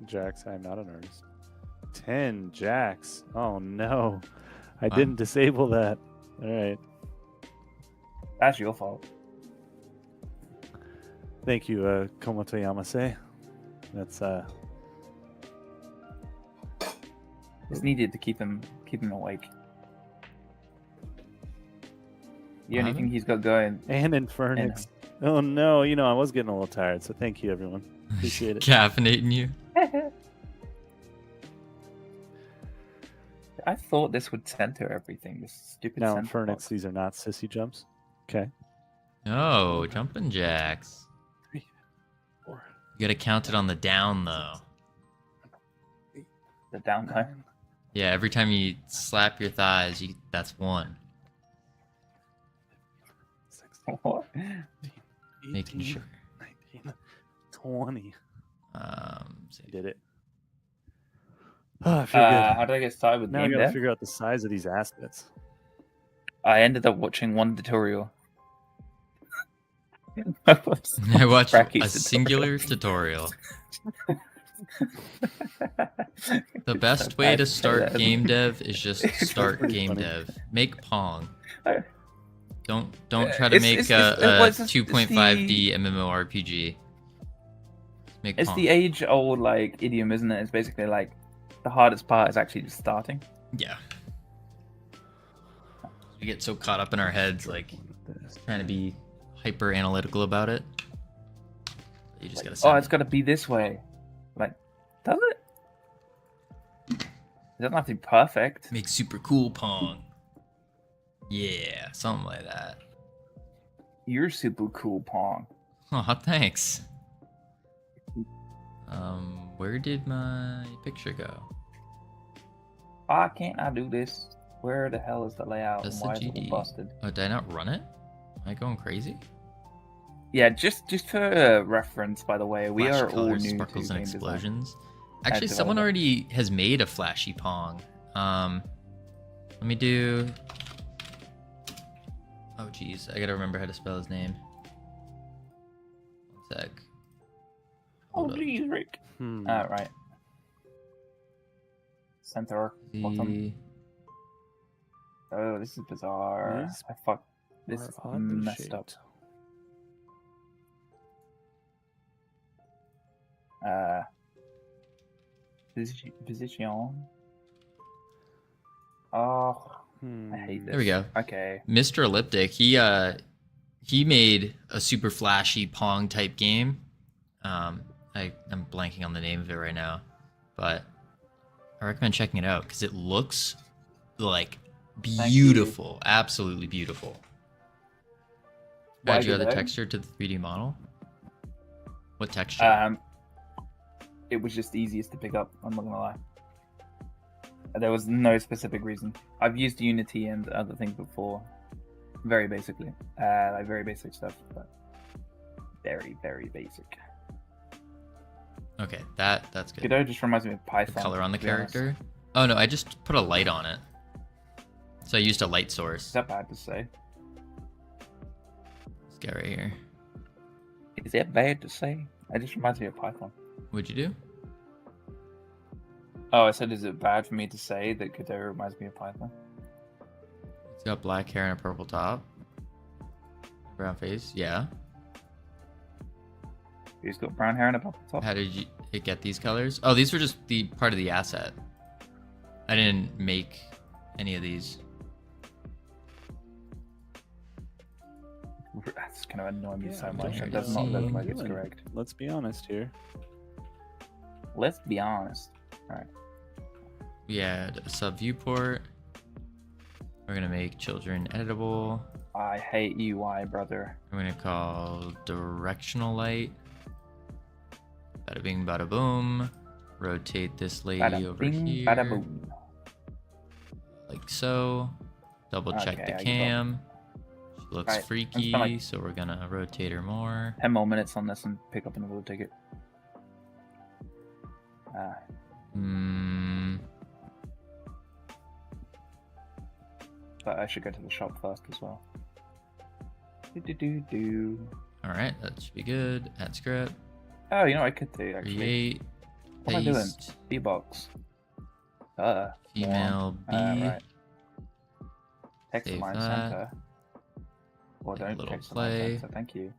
Jax, I'm not an artist. 10 Jax. Oh no. I Wow. didn't disable that. Alright. That's your fault. Thank you, Komoto Yamase. That's It's needed to keep him awake. The only What thing he's got going. and Infernix. Oh no, you know I was getting a little tired, so thank you everyone. Appreciate it. Caffeinating you. I thought this would center everything. This stupid Now center Infernix, box. these are not sissy jumps. Okay. No, jumping jacks. 3, 4, You gotta count it on the down though. The downtime. Yeah, every time you slap your thighs, that's one. 16, What? 18, Making sure. 19, 20. So I did it. Oh, I feel How good. did I get started with Now I game gotta dev? figure out the size of these assets. I ended up watching one tutorial. I I watched Bracky's a tutorial. singular tutorial. The It's best so way bad to say start that. game dev is just start pretty game funny. dev. Make Pong. I- Don't try to It's- make it's- a well, it's the- 2.5D MMORPG. Make It's Pong. the age-old like idiom, isn't it? It's basically like the hardest part is actually just starting. Yeah. We get so caught up in our heads, like trying to be hyper analytical about it. You just gotta. Oh, send it's got to be this way. Like, does it? It doesn't have to be perfect. Make super cool Pong. Yeah, something like that. You're super cool, Pong. Oh, thanks. Where did my picture go? Why can't I do this? Where the hell is the layout? That's And the why is it all GD. busted? Oh, did I not run it? Am I going crazy? Yeah, just for reference, by the way, we Flashy are all colors, new sparkles, to and game design. explosions. Actually, someone development. already has made a flashy Pong. Let me do. Oh, jeez, I gotta remember how to spell his name. One sec. Oh, Hold up. geez, Rick. Hmm. Right. Center. Bottom. The- Oh, this is bizarre. These I fuck. This Are is oddly messed shaped. up. Position. Oh, I hate this. There we go. Okay. Mr. Elliptic, he made a super flashy Pong type game. I'm blanking on the name of it right now, but I recommend checking it out because it looks like beautiful, absolutely beautiful. Add you other texture to the 3D model. What texture? It was just easiest to pick up. I'm not gonna lie. There was no specific reason. I've used Unity and other things before, very basically, like very basic stuff, but very basic. Okay, that's good. Godot just reminds me of Python. The color on the character. Oh no, I just put a light on it. So I used a light source. Is that bad to say? Let's get right here. Is that bad to say? It just reminds me of Python. What'd you do? Oh, I said, is it bad for me to say that Godot reminds me of Python? It's got black hair and a purple top. Brown face, yeah. He's got brown hair and a purple top. How did you get these colors? Oh, these were just the part of the asset. I didn't make any of these. That's kind of annoying me so Yeah, much. sure. It does not look like it's Doing- correct. Let's be honest here. Let's be honest. Alright. We add a sub viewport. We're gonna make children editable. I hate UI, brother. We're gonna call directional light. Bada bing, bada boom. Rotate this lady Bada over bing, here, bada boom. like so. Double check Okay, the I give up. cam. She looks Alright, freaky, I'm like- so we're gonna rotate her more. 10 more minutes on this and pick up another ticket. But I should go to the shop first as well. Do. All right, that should be good. Add script. Oh, you know what I could do actually. Create. What am I doing? Paste. B-box. Female B. Right. Text Save align that. center. Or Hit a don't little text play. align center. Thank you.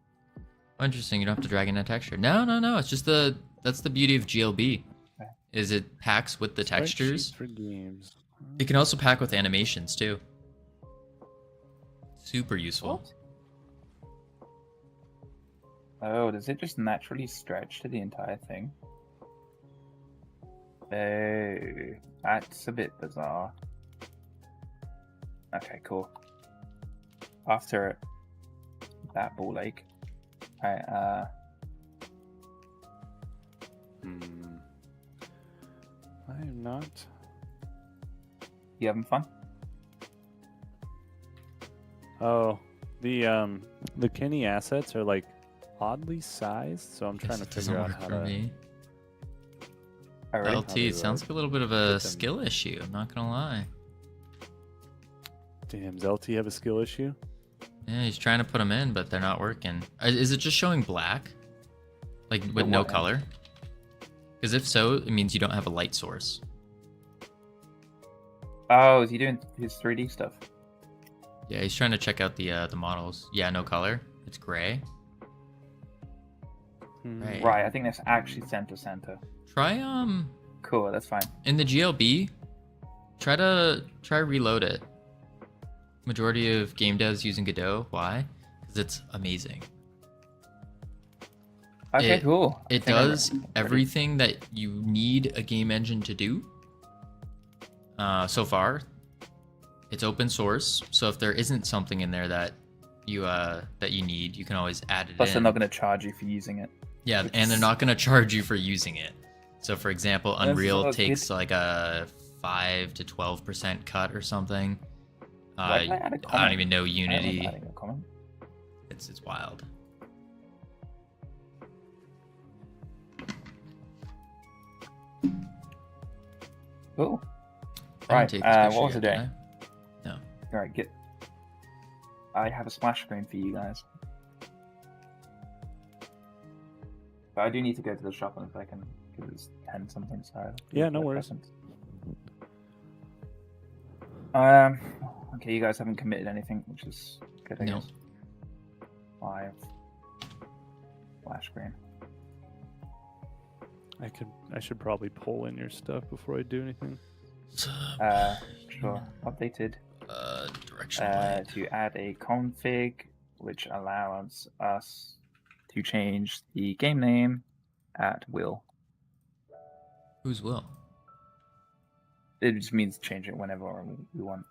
Oh, interesting. You don't have to drag in a texture. No. It's just that's the beauty of GLB. Okay. Is it packs with the Sprite textures? sheet for games. It can also pack with animations too. Super useful. What? Oh, does it just naturally stretch to the entire thing? Oh, that's a bit bizarre. Okay, cool. After that ball lake, I I am not. you having fun? Oh, the Kenny assets are like oddly sized, so I'm trying Guess to it doesn't figure out work how for to. me. Oh, really? LT, they it sounds work. like a little bit of Get a them. skill issue. I'm not gonna lie. Damn, does LT have a skill issue? Yeah, he's trying to put them in, but they're not working. Is it just showing black, like with no what? color? Because if so, it means you don't have a light source. Oh, is he doing his 3D stuff? Yeah, he's trying to check out the models. Yeah, no color. It's gray. Right. Right, I think that's actually center. Try Cool, that's fine. in the GLB. Try reload it. Majority of game devs using Godot. Why? Because it's amazing. Okay, It- cool. I It think I'm does ready. everything that you need a game engine to do. So far, it's open source. So if there isn't something in there that you need, you can always add it Plus, in. they're not going to charge you for using it. Yeah, which and they're is- not going to charge you for using it. So, for example, That's Unreal not takes good. like a 5 to 12% cut or something. Why did I add a I don't comment? even know I don't Unity. remember adding a comment. It's wild. Cool. I Right, didn't take this picture what was yet, it did doing? I? No. Alright, I have a splash screen for you guys. But I do need to go to the shop in a second because it's 10 something, so. Yeah, no worries. presents. Okay, you guys haven't committed anything, which is good, I No. guess. 5. Splash screen. I should probably pull in your stuff before I do anything. Sure. Updated Directional light. to add a config which allows us to change the game name at will. Who's Will? It just means change it whenever we want.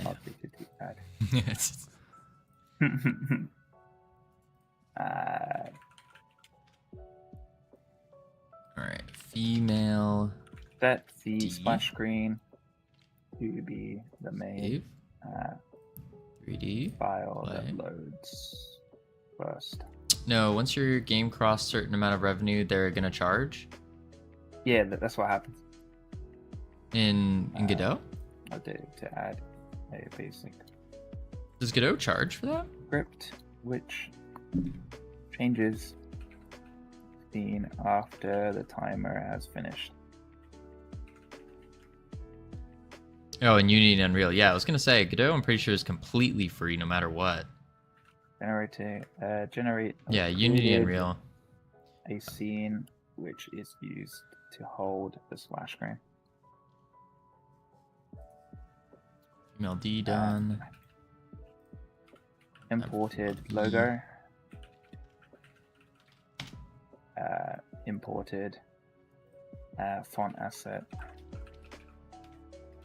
Yeah. Updated to add. It's- All right, female. Set the D. splash screen to be the main Save. 3D. file Play. that loads first. No, once your game crossed certain amount of revenue, they're gonna charge Yeah, that's what happens. in Godot. Updated to add a basic Does Godot charge for that? script which changes scene after the timer has finished. Oh, and Unity and Unreal. Yeah, I was gonna say Godot. I'm pretty sure is completely free no matter what. Generate Yeah, Unity and created Unreal. a scene which is used to hold the splash screen. Female D done. Imported B. logo. Imported font asset.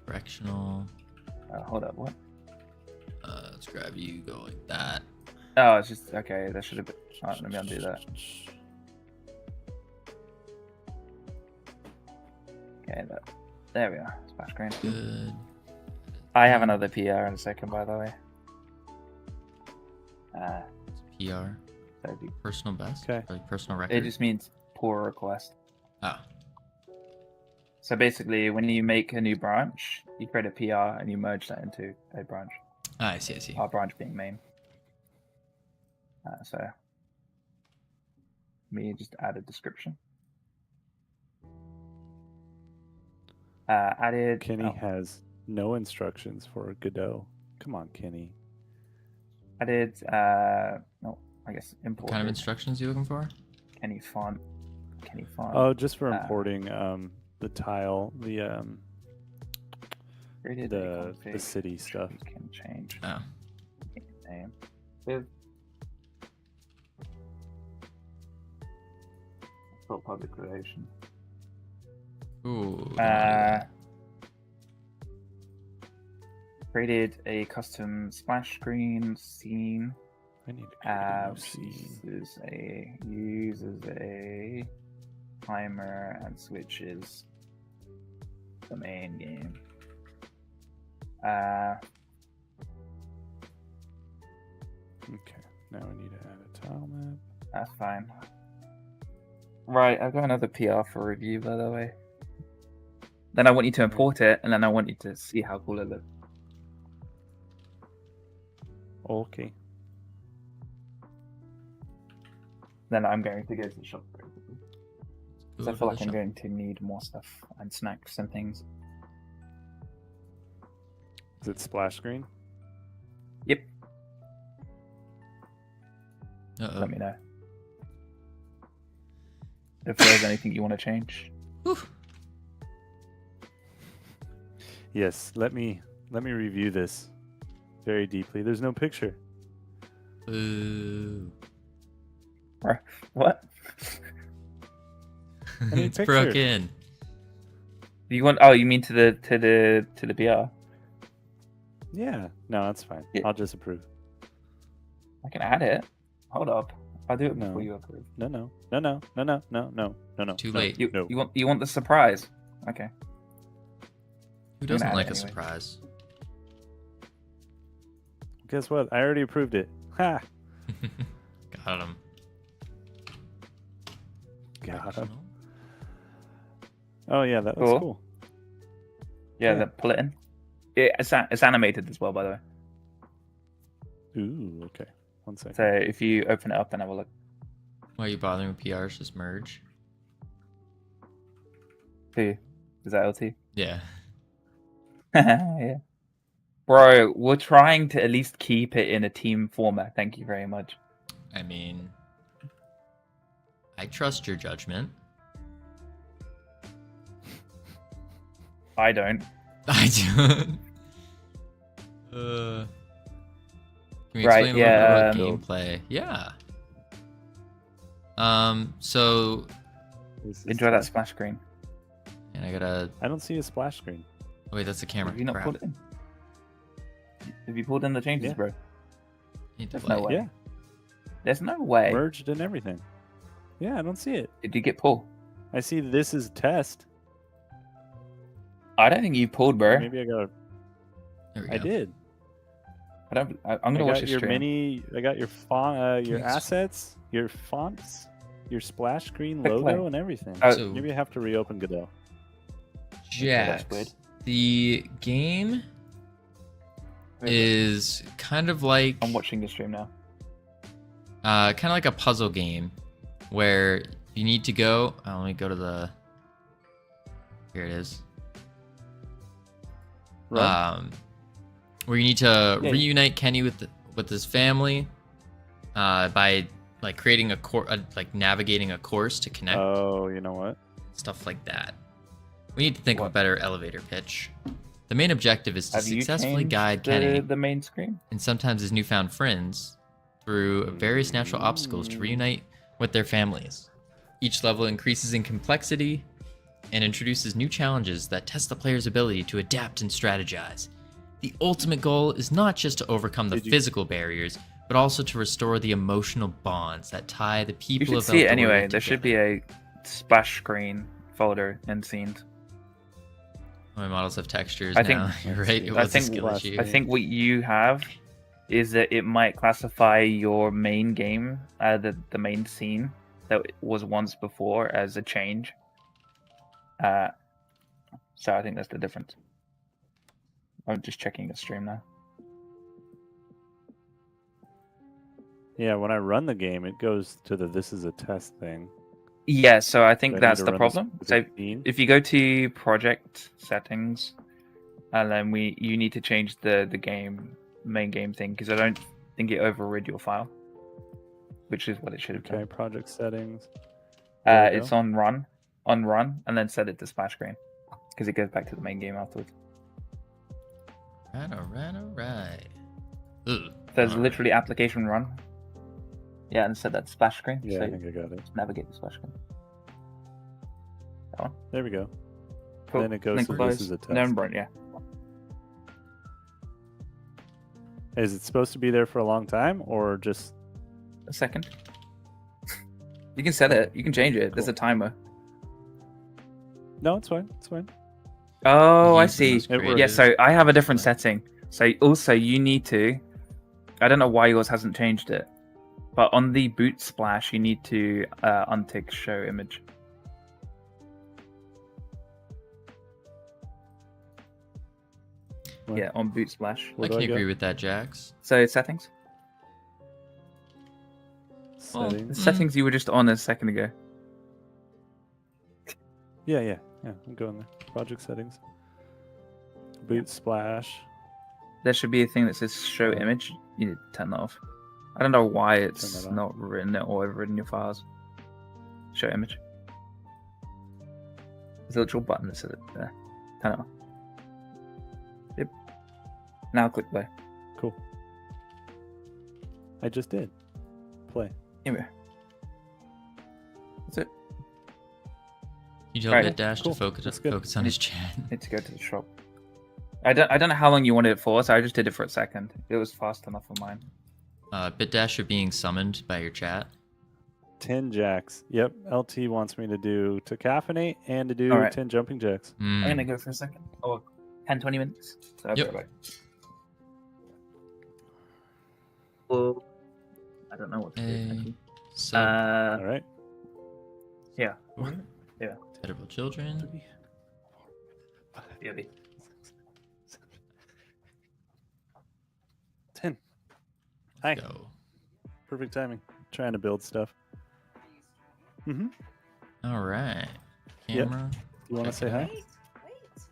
Directional. Hold up, what? Let's grab you. Go like that. Oh, it's just okay. That should have been. Alright, let me undo that. Okay, there we are. Splash screen. Good. I have another PR in a second, by the way. PR. That'd be- Personal best. Okay. Like personal record. It just means pull request. Oh. So basically, when you make a new branch, you create a PR and you merge that into a branch. I see. I see. Our branch being main. So me just add a description. Added. Kenny oh, has no instructions for Godot. Come on, Kenny. added. No, I guess What imported. kind of instructions are you looking for? Kenny font. Kenny font. Oh, just for Uh, importing the tile, Created a the config city which stuff. we can change Oh. name with for public relation. Ooh. don't wanna do that. Created a custom splash screen scene. I need to create a new scene. Uses a timer and switches the main game. Okay, now I need to add a tile map. That's fine. Right, I've got another PR for review, by the way. Then I want you to import it, and then I want you to see how cool it looks. Okay. Then I'm going to go to the shop. Go Because I to feel the like I'm shop. going to need more stuff and snacks and things. Is it splash screen? Yep, Uh-oh. let me know. If there's anything you want to change. Whew. Yes. Let me review this very deeply. There's no picture. Boo. What? need It's picture. broken. You want? Oh, you mean to the PR? Yeah. No, that's fine. Yeah. I'll just approve. I can add it. Hold up. I'll do it No. before you approve. No. Too no, late. You, No. you want the surprise? Okay. Who doesn't add like it a anyway. surprise? Guess what? I already approved it. Ha! Got him. Got him. Oh yeah, that was Cool. cool. Yeah, Yeah. then pull it in. It's animated as well, by the way. Ooh, okay. 1 second. So if you open it up and have a look. Why are you bothering with PRs? Just merge. Who? Is that LT? Yeah. Yeah. Bro, we're trying to at least keep it in a team format. Thank you very much. I mean, I trust your judgment. I don't. I do. Can we Right, explain a little yeah, bit about gameplay? Yeah. So, Enjoy that splash screen. and I gotta. I don't see a splash screen. Oh, wait, that's the camera. Have you not Crap. pulled it in? Have you pulled in the changes, Yeah. bro? Need to There's no play. way. Yeah, There's no way. merged and everything. Yeah, I don't see it. Did you get pulled? I see this is test. I don't think you pulled, bro. Maybe I got. There we go. I did. I'm I gonna watch got your your stream. mini. I got your font, your Thanks. assets, your fonts, your splash screen Click play. logo, and everything. Oh, So, Maybe I have to reopen Godot. Jax, weird. the game is kind of like I'm watching the stream now. kind of like a puzzle game where you need to go. Let me go to the. Here it is. Right. Where you need to Yeah. reunite Kenny with his family, by like creating like navigating a course to connect, Oh, you know what? stuff like that. We need to think of a What? better elevator pitch. The main objective is to Have you successfully changed guide Kenny the main screen? and sometimes his newfound friends through various natural obstacles to reunite with their families. Each level increases in complexity and introduces new challenges that test the player's ability to adapt and strategize. The ultimate goal is not just to overcome the Did you- physical barriers, but also to restore the emotional bonds that tie the You people should of see it Eldoria anyway. There should together. be a splash screen folder and scenes. My models have textures I think- now. You're right. It I was a think skill last- issue. I think what you have is that it might classify your main game, the main scene that was once before, as a change. So I think that's the difference. I'm just checking the stream now. Yeah, when I run the game, it goes to the "this is a test" thing. Yeah, so I Do think I need that's to the run problem. So specific scene? if you go to project settings, and then you need to change the main game thing, because I don't think it overrid your file, which is what it should have Okay, done. project settings. There we It's go. on run, and then set it to splash screen, because it goes back to the main game afterwards. Alright. Ugh. There's Alright. literally application run. Yeah, and set that to splash screen. Yeah, so I think I got it. navigate the splash screen. There we go. Cool. Then it goes Link to closed. "this is a test." Then run, yeah. Is it supposed to be there for a long time, or just? A second. You can set it. You can change it. There's a Cool. timer. No, it's fine. It's fine. Oh, I Use the see. most It works. Yeah, creative- so I have a different Right. setting. So also you need to. I don't know why yours hasn't changed it, but on the boot splash you need to untick show image. What? Yeah, on boot splash. Where I do can go? agree with that, Jax. So settings. Well, The Settings. settings you were just on a second ago. Yeah. I'm going there. Project settings. Boot splash. There should be a thing that says show image. You need to turn that off. I don't know why it's Turn that off. not written it or overridden your files. Show image. There's a little button that says it there. Turn it off. Yep. Now click play. Cool. I just did. Play. Anyway. That's it. You tell Right. BitDash Cool. to focus That's good. on his chat. Need to go to the shop. I don't know how long you wanted it for, so I just did it for a second. It was fast enough for mine. BitDash, you're being summoned by your chat. 10 jacks. Yep. LT wants me to do to caffeinate and to do Alright. 10 jumping jacks. Hmm. I'm gonna go for a second. Or 10-20 minutes. So I'll be Yep. right back. Well, I don't know what to do. Thank you. So, All right. Yeah. terrible children. Yeah. 10. Hi. Go. Perfect timing. Trying to build stuff. Mm-hmm. All right. Yep. Camera. You want to say hi?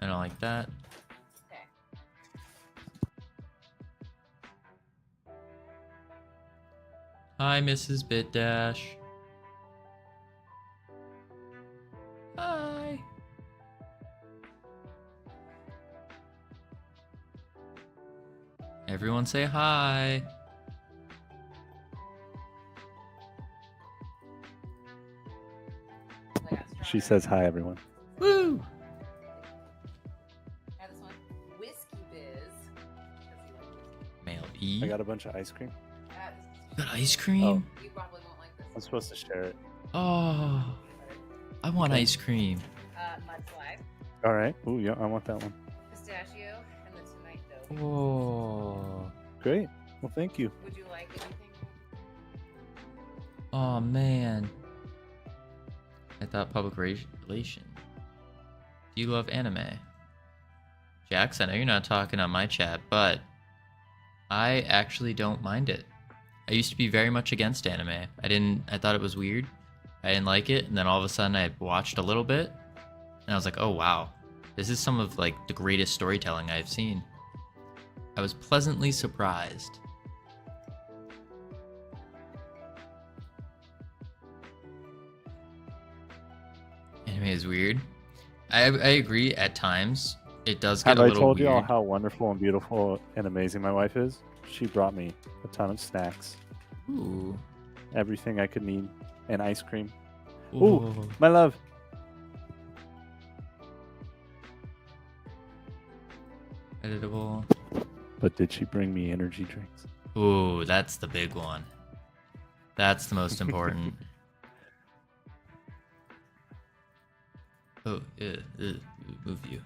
I don't like that. Hi, Mrs. BitDash. Hi. Everyone say hi. She says hi, everyone. Woo! Try this one. Whiskey Biz. Male E. I got a bunch of ice cream. You got ice cream? Oh. You probably won't like this. I'm supposed to share it. Oh, I want ice cream. Mudslide, All right. Ooh, yeah, I want that one. pistachio, and the tonight dough. Oh, Great. Well, thank you. Would you like anything? oh man. I thought public relation. Do you love anime? Jax, I know you're not talking on my chat, but I actually don't mind it. I used to be very much against anime. I thought it was weird. I didn't like it, and then all of a sudden I watched a little bit, and I was like, oh wow, this is some of like the greatest storytelling I've seen. I was pleasantly surprised. Anime is weird. I agree at times. It does get Have a I little told weird. you all how wonderful and beautiful and amazing my wife is? She brought me a ton of snacks, Ooh. everything I could need, and ice cream. Ooh. Ooh, my love. Editable. But did she bring me energy drinks? Ooh, that's the big one. That's the most important. Oh, move you.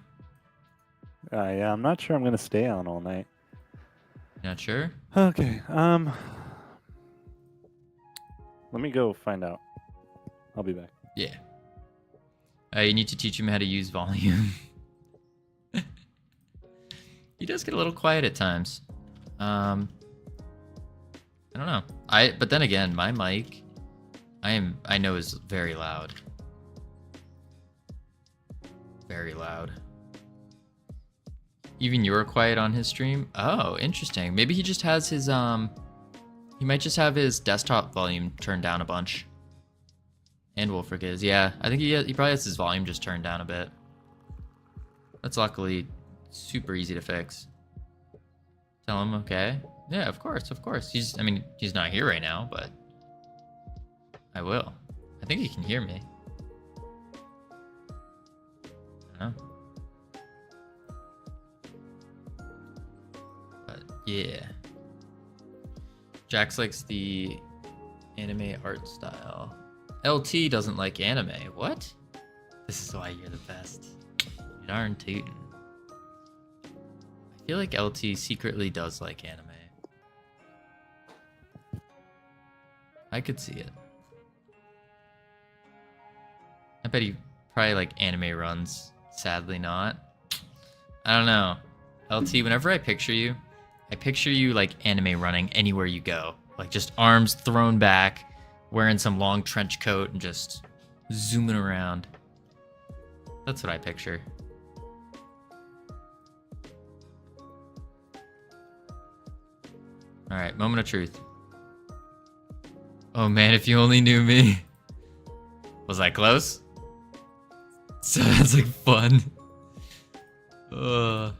Yeah, I'm not sure I'm gonna stay on all night. Not sure? Okay. Let me go find out. I'll be back. Yeah. You need to teach him how to use volume. He does get a little quiet at times. I don't know. But then again, my mic, I know is very loud. Very loud. Even you were quiet on his stream? Oh, interesting. Maybe he just has his he might just have his desktop volume turned down a bunch. And Wolfric is. Yeah, I think he probably has his volume just turned down a bit. That's luckily super easy to fix. Tell him, okay. Yeah, of course, of course. He's not here right now, but I will. I think he can hear me. I don't know. But yeah. Jax likes the anime art style. LT doesn't like anime. What? This is why you're the best. You darn tootin'. I feel like LT secretly does like anime. I could see it. I bet he probably like anime runs. Sadly not. I don't know. LT, whenever I picture you like anime running anywhere you go. Like just arms thrown back, wearing some long trench coat and just zooming around. That's what I picture. Alright, moment of truth. Oh man, if you only knew me. Was I close? Sounds like fun. All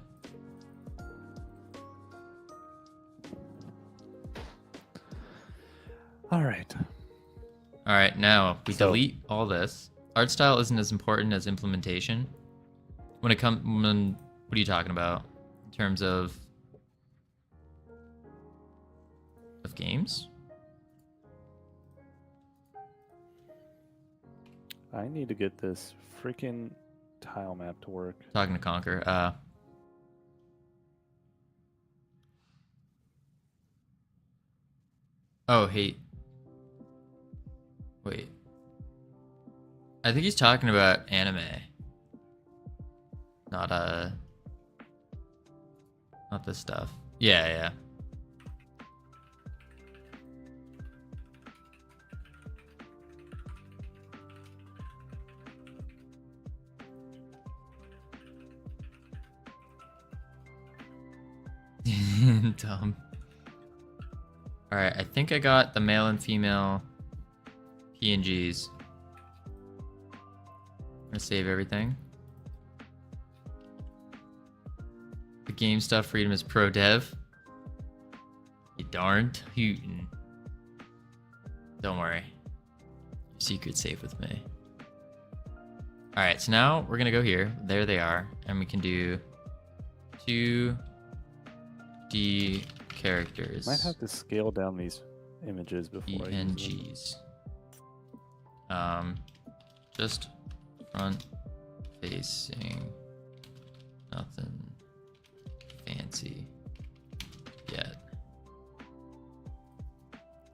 right. Alright, now we So- delete all this. Art style isn't as important as implementation. What are you talking about? In terms of games? I need to get this freaking tile map to work. Talking to Conquer. Oh, hey. Wait. I think he's talking about anime. Not this stuff. Yeah, yeah. Dumb. Alright, I think I got the male and female PNGs. I'm gonna save everything. The game stuff freedom is pro dev. darn tootin'. Don't worry. Your secret's safe with me. Alright, so now we're gonna go here. There they are. And we can do 2D characters. Might have to scale down these images before I use them. PNGs. Just front facing. Nothing fancy yet.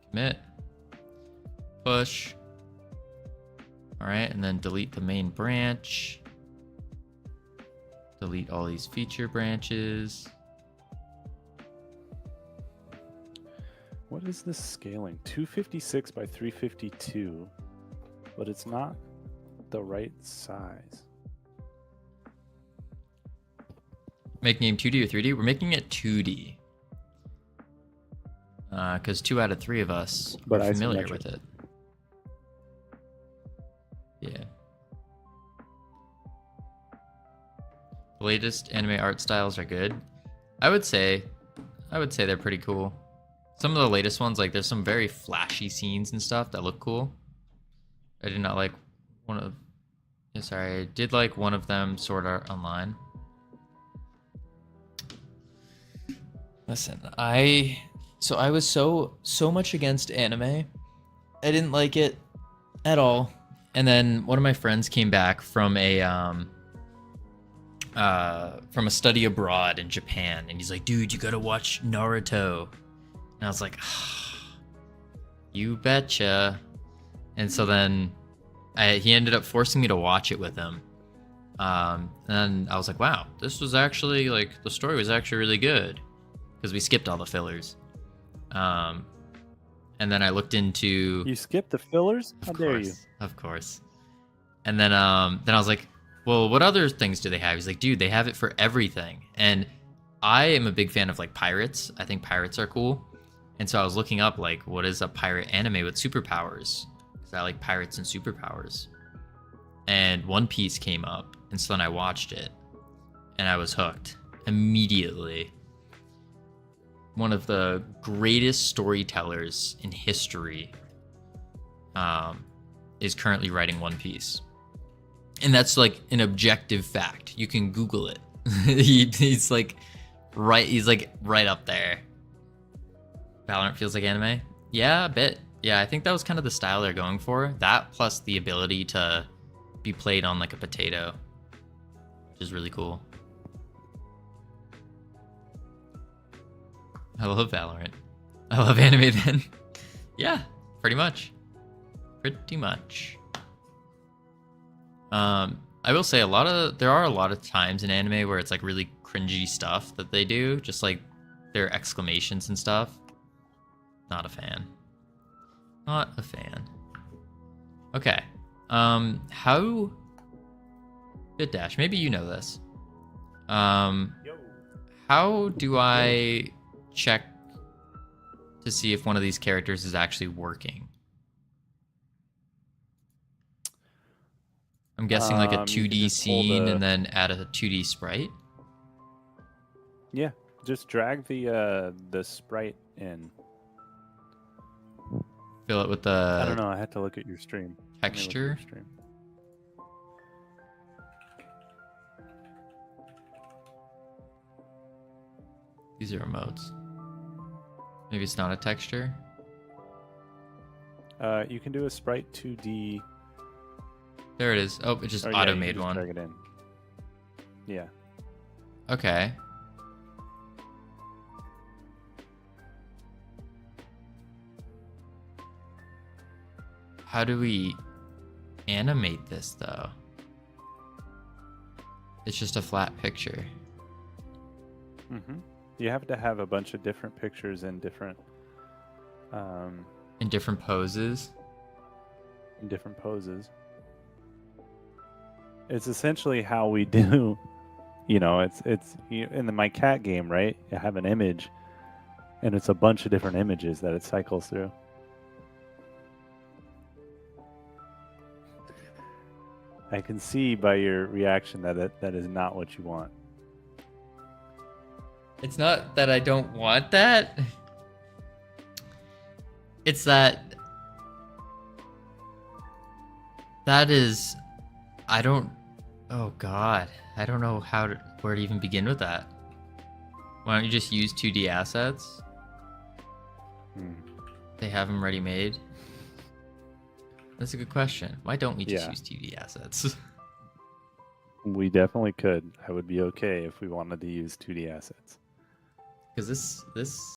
Commit. Push. Alright, and then delete the main branch. Delete all these feature branches. What is this scaling? 256 by 352, but it's not the right size. Make name 2D or 3D? We're making it 2D. Because 2 out of 3 of us But are familiar isometric. with it. Yeah. The latest anime art styles are good. I would say they're pretty cool. Some of the latest ones, like there's some very flashy scenes and stuff that look cool. I did not like one of. Yeah, sorry, I did like one of them, Sword Art Online. Listen, I was so much against anime. I didn't like it at all. And then one of my friends came back from a study abroad in Japan, and he's like, "Dude, you gotta watch Naruto." And I was like, "You betcha." And so then he ended up forcing me to watch it with him. And I was like, "Wow, this was actually like the story was actually really good," because we skipped all the fillers. And then I looked into. You skipped the fillers? How dare you? Of course. And then I was like, well, what other things do they have? He's like, dude, they have it for everything. And I am a big fan of like pirates. I think pirates are cool. And so I was looking up like, what is a pirate anime with superpowers? Because I like pirates and superpowers. And One Piece came up. And so then I watched it. And I was hooked immediately. One of the greatest storytellers in history is currently writing One Piece. And that's like an objective fact. You can Google it. He's like right up there. Valorant feels like anime? Yeah, a bit. Yeah, I think that was kind of the style they're going for. That plus the ability to be played on like a potato, which is really cool. I love Valorant. I love anime then. Yeah, pretty much. Pretty much. I will say there are a lot of times in anime where it's like really cringy stuff that they do, just like their exclamations and stuff. Not a fan. Not a fan. Okay. How Good Dash, maybe you know this. How do I check to see if one of these characters is actually working? I'm guessing like a You can 2D just hold scene a- and then add a 2D sprite. Yeah, just drag the sprite in. Fill it with I don't the know. I had to look at your stream. Let me look at your texture. stream. These are emotes. Maybe it's not a texture. You can do a sprite 2D. There it is. Oh, it just Oh, yeah, auto you can made just one. Drag it in. Yeah. Okay. How do we animate this though? It's just a flat picture. You have to have a bunch of different pictures in different In different poses. poses. It's essentially how we do. In my cat game, right? You have an image, and it's a bunch of different images that it cycles through. I can see by your reaction that is not what you want. It's not that I don't want that. It's that. That is. I don't. Oh God, I don't know where to even begin with that. Why don't you just use 2D assets? Hmm. They have them ready made. That's a good question. Why don't we just Yeah. use 2D assets? We definitely could. I would be okay if we wanted to use 2D assets. Because this